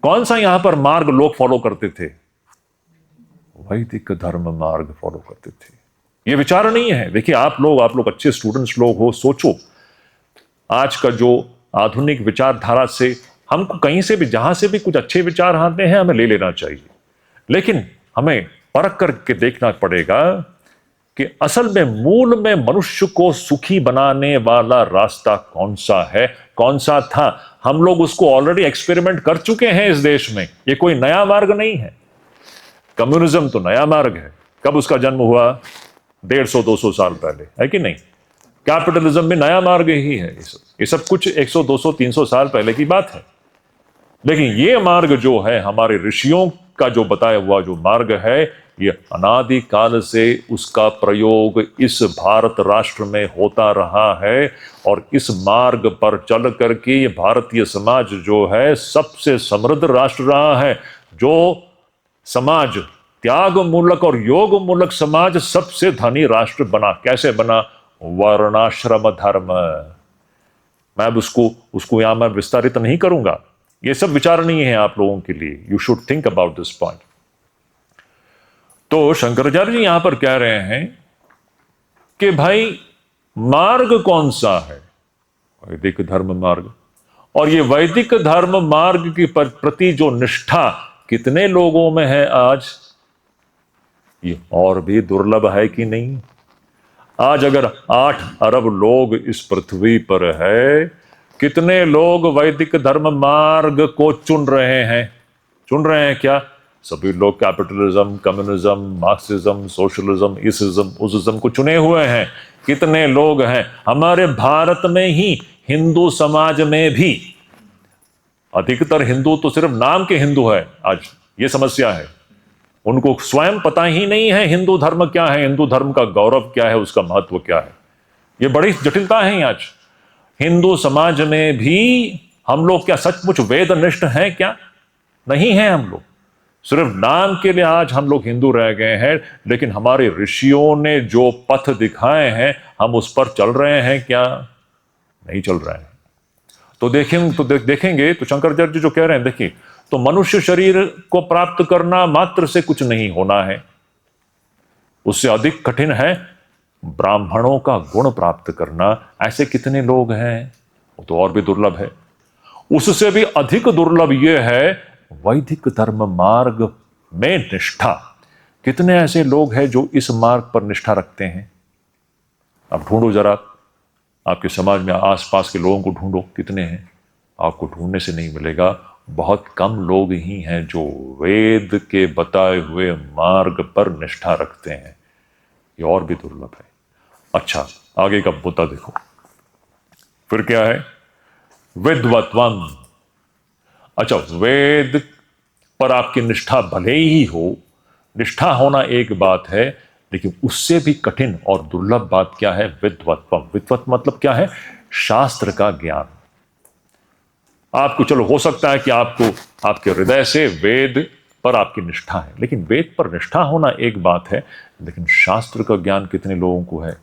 कौन सा यहां पर मार्ग लोग फॉलो करते थे? वैदिक धर्म मार्ग फॉलो करते थे। ये विचार नहीं है। देखिए, आप लोग अच्छे स्टूडेंट्स लोग हो, सोचो, आज का जो आधुनिक विचारधारा से हमको कहीं से भी, जहां से भी कुछ अच्छे विचार आते हैं, हमें ले लेना चाहिए, लेकिन हमें परख करके देखना पड़ेगा कि असल में मूल में मनुष्य को सुखी बनाने वाला रास्ता कौन सा है, कौन सा था। हम लोग उसको ऑलरेडी एक्सपेरिमेंट कर चुके हैं इस देश में। ये कोई नया मार्ग नहीं है। कम्युनिज्म तो नया मार्ग है। कब उसका जन्म हुआ? 150-200 साल पहले, है कि नहीं? कैपिटलिज्म में नया मार्ग ही है। ये सब कुछ 100, 200, 300 साल पहले की बात है। लेकिन ये मार्ग जो है हमारे ऋषियों का जो बताया हुआ जो मार्ग है, ये अनादि काल से उसका प्रयोग इस भारत राष्ट्र में होता रहा है। और इस मार्ग पर चल करके ये भारतीय समाज जो है सबसे समृद्ध राष्ट्र रहा है। जो समाज त्याग मूलक और योग मूलक समाज सबसे धनी राष्ट्र बना। कैसे बना? वर्णाश्रम धर्म। मैं अब उसको यहां मैं विस्तारित नहीं करूंगा, ये सब विचारणीय है आप लोगों के लिए। You should think about this point. तो शंकराचार्य जी यहां पर कह रहे हैं कि भाई मार्ग कौन सा है? वैदिक धर्म मार्ग। और ये वैदिक धर्म मार्ग की प्रति जो निष्ठा कितने लोगों में है आज? ये और भी दुर्लभ है कि नहीं? आज अगर 8 अरब लोग इस पृथ्वी पर है, कितने लोग वैदिक धर्म मार्ग को चुन रहे हैं? चुन रहे हैं क्या? सभी लोग कैपिटलिज्म, कम्युनिज्म, मार्क्सिज्म, सोशलिज्म, इसिज्म, उसिज्म को चुने हुए हैं। कितने लोग हैं? हमारे भारत में ही हिंदू समाज में भी अधिकतर हिंदू तो सिर्फ नाम के हिंदू है। आज ये समस्या है, उनको स्वयं पता ही नहीं है हिंदू धर्म क्या है, हिंदू धर्म का गौरव क्या है, उसका महत्व क्या है। ये बड़ी जटिलता है आज हिंदू समाज में भी। हम लोग क्या सचमुच वेदनिष्ठ हैं क्या? नहीं है। हम लोग सिर्फ नाम के लिए आज हम लोग हिंदू रह गए हैं, लेकिन हमारे ऋषियों ने जो पथ दिखाए हैं हम उस पर चल रहे हैं क्या? नहीं चल रहे हैं। तो देखेंगे तो शंकराचार्य जी जो कह रहे हैं, देखिए, तो मनुष्य शरीर को प्राप्त करना मात्र से कुछ नहीं होना है, उससे अधिक कठिन है ब्राह्मणों का गुण प्राप्त करना। ऐसे कितने लोग हैं? वो तो और भी दुर्लभ है। उससे भी अधिक दुर्लभ यह है वैदिक धर्म मार्ग में निष्ठा। कितने ऐसे लोग हैं जो इस मार्ग पर निष्ठा रखते हैं? अब ढूंढो जरा, आपके समाज में आसपास के लोगों को ढूंढो, कितने हैं? आपको ढूंढने से नहीं मिलेगा। बहुत कम लोग ही हैं जो वेद के बताए हुए मार्ग पर निष्ठा रखते हैं। ये और भी दुर्लभ है। अच्छा, आगे का मुद्दा देखो, फिर क्या है? विद्वत्वम। अच्छा, वेद पर आपकी निष्ठा भले ही हो, निष्ठा होना एक बात है, लेकिन उससे भी कठिन और दुर्लभ बात क्या है? विद्वत्वम। विद्वत्व मतलब क्या है? शास्त्र का ज्ञान। आपको, चलो हो सकता है कि आपको आपके हृदय से वेद पर आपकी निष्ठा है, लेकिन वेद पर निष्ठा होना एक बात है, लेकिन शास्त्र का ज्ञान कितने लोगों को है?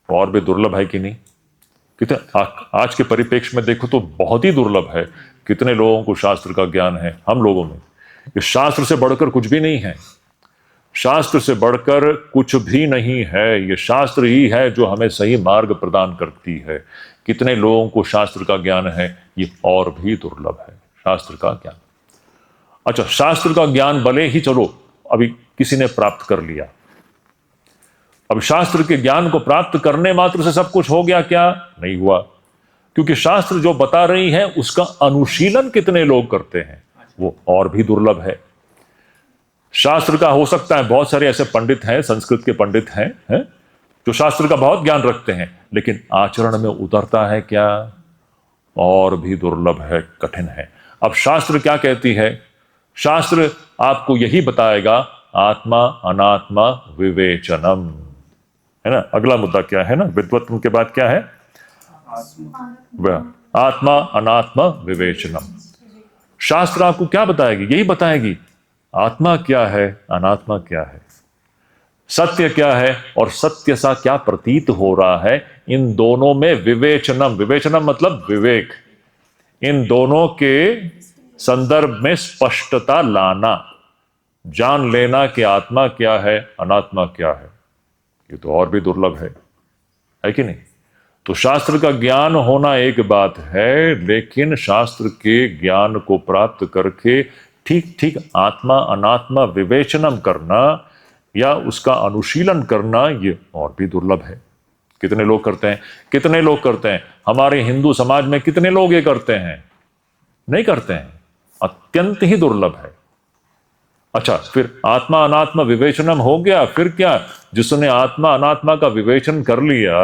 और भी दुर्लभ है कि नहीं? कितने आज के परिप्रेक्ष्य में देखो तो बहुत ही दुर्लभ है। कितने लोगों को शास्त्र का ज्ञान है? हम लोगों में। ये शास्त्र से बढ़कर कुछ भी नहीं है। शास्त्र से बढ़कर कुछ भी नहीं है। ये शास्त्र ही है जो हमें सही मार्ग प्रदान करती है। कितने लोगों को शास्त्र का ज्ञान है? ये और भी दुर्लभ है, शास्त्र का ज्ञान। अच्छा, शास्त्र का ज्ञान भले ही चलो अभी किसी ने प्राप्त कर लिया, अब शास्त्र के ज्ञान को प्राप्त करने मात्र से सब कुछ हो गया क्या? नहीं हुआ, क्योंकि शास्त्र जो बता रही है उसका अनुशीलन कितने लोग करते हैं, वो और भी दुर्लभ है। शास्त्र का हो सकता है बहुत सारे ऐसे पंडित हैं, संस्कृत के पंडित हैं जो शास्त्र का बहुत ज्ञान रखते हैं, लेकिन आचरण में उतरता है क्या? और भी दुर्लभ है, कठिन है। अब शास्त्र क्या कहती है? शास्त्र आपको यही बताएगा, आत्मा अनात्मा विवेचनम, है ना। अगला मुद्दा क्या है ना, विद्वत्व के बाद क्या है? आत्मा अनात्मा विवेचनम। शास्त्र आपको क्या बताएगी? यही बताएगी आत्मा क्या है, अनात्मा क्या है, सत्य क्या है और सत्य सा क्या प्रतीत हो रहा है। इन दोनों में विवेचनम, विवेचनम मतलब विवेक, इन दोनों के संदर्भ में स्पष्टता लाना, जान लेना कि आत्मा क्या है, अनात्मा क्या है। ये तो और भी दुर्लभ है कि नहीं? तो शास्त्र का ज्ञान होना एक बात है, लेकिन शास्त्र के ज्ञान को प्राप्त करके ठीक ठीक आत्मा अनात्मा विवेचनम करना या उसका अनुशीलन करना, ये और भी दुर्लभ है। कितने लोग करते हैं? कितने लोग करते हैं? हमारे हिंदू समाज में कितने लोग ये करते हैं? नहीं करते हैं, अत्यंत ही दुर्लभ है। अच्छा, फिर आत्मा अनात्मा विवेचनम हो गया, फिर क्या? जिसने आत्मा अनात्मा का विवेचन कर लिया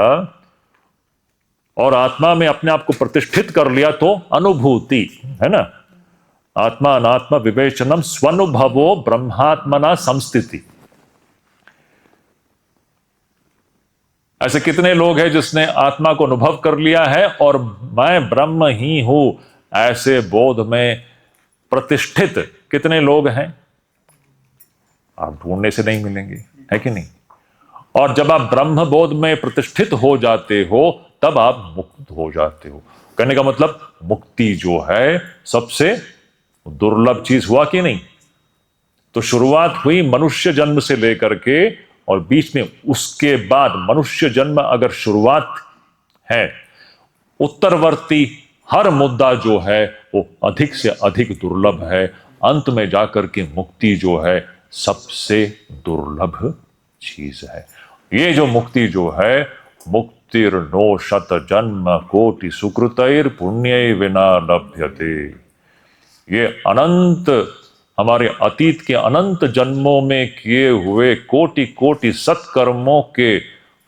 और आत्मा में अपने आप को प्रतिष्ठित कर लिया, तो अनुभूति, है ना, आत्मा अनात्मा विवेचनम स्वनुभवो ब्रह्मात्मना संस्थिति। ऐसे कितने लोग हैं जिसने आत्मा को अनुभव कर लिया है और मैं ब्रह्म ही हूं, ऐसे बोध में प्रतिष्ठित कितने लोग हैं? आप ढूंढने से नहीं मिलेंगे, है कि नहीं? और जब आप ब्रह्म बोध में प्रतिष्ठित हो जाते हो तब आप मुक्त हो जाते हो। कहने का मतलब मुक्ति जो है सबसे दुर्लभ चीज, हुआ कि नहीं? तो शुरुआत हुई मनुष्य जन्म से लेकर के, और बीच में उसके बाद मनुष्य जन्म अगर शुरुआत है, उत्तरवर्ती हर मुद्दा जो है वो अधिक से अधिक दुर्लभ है। अंत में जाकर के मुक्ति जो है सबसे दुर्लभ चीज है। ये जो मुक्ति जो है, मुक्तिर्नो शत जन्म कोटि सुकृतैर पुण्य विना लभ्यते। ये अनंत, हमारे अतीत के अनंत जन्मों में किए हुए कोटि कोटि सत्कर्मों के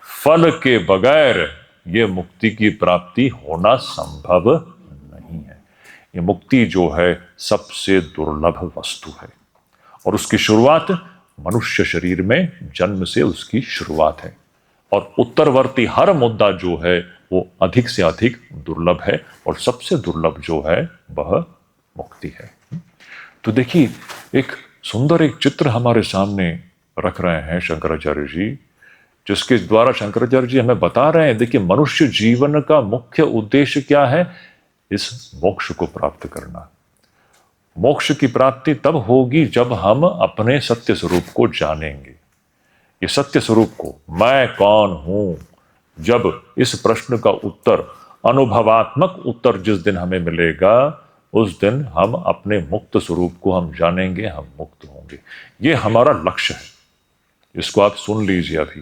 फल के बगैर ये मुक्ति की प्राप्ति होना संभव नहीं है। ये मुक्ति जो है सबसे दुर्लभ वस्तु है, और उसकी शुरुआत मनुष्य शरीर में जन्म से उसकी शुरुआत है, और उत्तरवर्ती हर मुद्दा जो है वो अधिक से अधिक दुर्लभ है, और सबसे दुर्लभ जो है वह मुक्ति है। तो देखिए, एक सुंदर एक चित्र हमारे सामने रख रहे हैं शंकराचार्य जी, जिसके द्वारा शंकराचार्य जी हमें बता रहे हैं, देखिए मनुष्य जीवन का मुख्य उद्देश्य क्या है? इस मोक्ष को प्राप्त करना। मोक्ष की प्राप्ति तब होगी जब हम अपने सत्य स्वरूप को जानेंगे। ये सत्य स्वरूप को, मैं कौन हूं, जब इस प्रश्न का उत्तर, अनुभवात्मक उत्तर जिस दिन हमें मिलेगा, उस दिन हम अपने मुक्त स्वरूप को हम जानेंगे, हम मुक्त होंगे। ये हमारा लक्ष्य है। इसको आप सुन लीजिए। अभी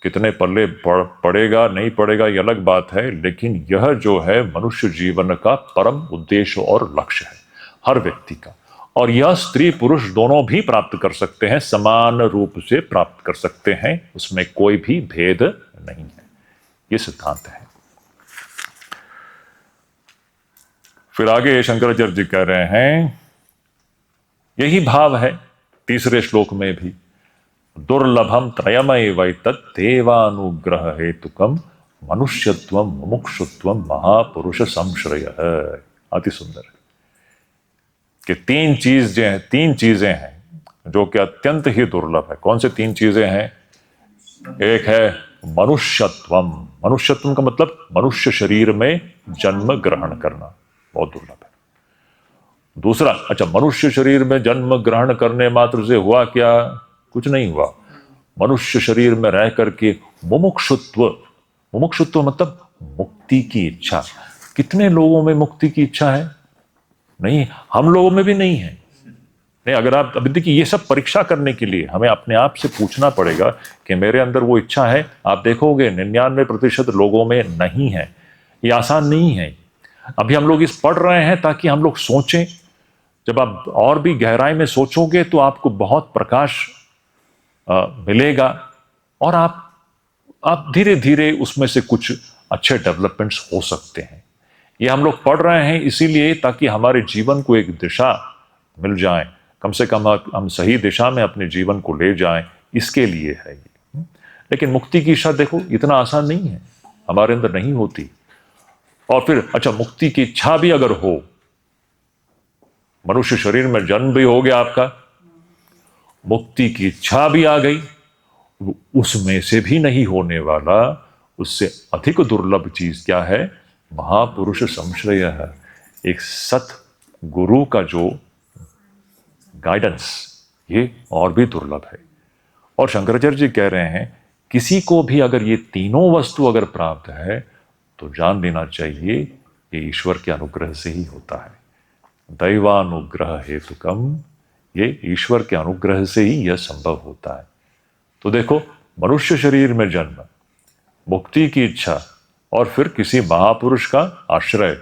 कितने पल्ले पड़ेगा नहीं पड़ेगा ये अलग बात है, लेकिन यह जो है मनुष्य जीवन का परम उद्देश्य और लक्ष्य है हर व्यक्ति का। और यह स्त्री पुरुष दोनों भी प्राप्त कर सकते हैं, समान रूप से प्राप्त कर सकते हैं, उसमें कोई भी भेद नहीं है। ये सिद्धांत है। फिर आगे शंकराचार्य जी कह रहे हैं, यही भाव है तीसरे श्लोक में भी, दुर्लभम त्रयमैवैतत् देवानुग्रह हेतुकम मनुष्यत्वम मुमुक्षुत्वम महापुरुष संश्रय। अति सुंदर है कि तीन चीजें हैं जो कि अत्यंत ही दुर्लभ है। कौन से तीन चीजें हैं? एक है मनुष्यत्वम। मनुष्यत्वम का मतलब मनुष्य शरीर में जन्म ग्रहण करना, बहुत दुर्लभ है। दूसरा, अच्छा, मनुष्य शरीर में जन्म ग्रहण करने मात्र से हुआ क्या? कुछ नहीं हुआ। मनुष्य शरीर में रह करके मुमुक्षुत्व, मुमुक्षुत्व मतलब मुक्ति की इच्छा। कितने लोगों में मुक्ति की इच्छा है? नहीं, हम लोगों में भी नहीं है। नहीं, अगर आप अभी देखिए, ये सब परीक्षा करने के लिए हमें अपने आप से पूछना पड़ेगा कि मेरे अंदर वो इच्छा है। आप देखोगे 99% लोगों में नहीं है। ये आसान नहीं है। अभी हम लोग इस पढ़ रहे हैं ताकि हम लोग सोचें। जब आप और भी गहराई में सोचोगे तो आपको बहुत प्रकाश मिलेगा, और आप धीरे धीरे उसमें से कुछ अच्छे डेवलपमेंट्स हो सकते हैं। ये हम लोग पढ़ रहे हैं इसीलिए ताकि हमारे जीवन को एक दिशा मिल जाए, कम से कम हम सही दिशा में अपने जीवन को ले जाएं, इसके लिए है ये। लेकिन मुक्ति की इच्छा देखो इतना आसान नहीं है, हमारे अंदर नहीं होती। और फिर अच्छा, मुक्ति की इच्छा भी अगर हो, मनुष्य शरीर में जन्म भी हो गया आपका, मुक्ति की इच्छा भी आ गई, उसमें से भी नहीं होने वाला, उससे अधिक दुर्लभ चीज क्या है? महापुरुष संश्रय है। एक सत गुरु का जो गाइडेंस, ये और भी दुर्लभ है। और शंकराचार्य जी कह रहे हैं, किसी को भी अगर ये तीनों वस्तु अगर प्राप्त है तो जान लेना चाहिए ये ईश्वर के अनुग्रह से ही होता है। दैवानुग्रह हेतुकम, ये ईश्वर के अनुग्रह से ही यह संभव होता है। तो देखो, मनुष्य शरीर में जन्म, मुक्ति की इच्छा, और फिर किसी महापुरुष का आश्रय,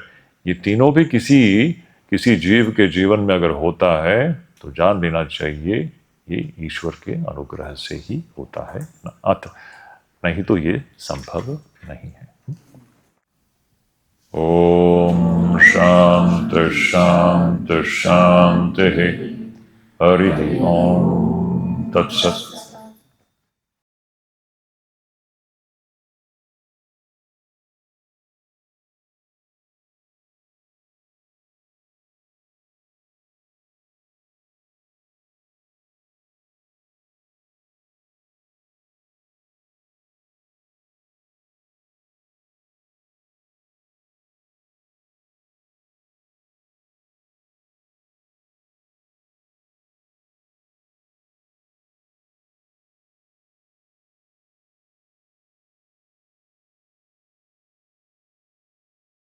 ये तीनों भी किसी जीव के जीवन में अगर होता है तो जान लेना चाहिए ये ईश्वर के अनुग्रह से ही होता है, नहीं तो ये संभव नहीं है। ओम शांति शांति शांति। हरि ओम तत्सत।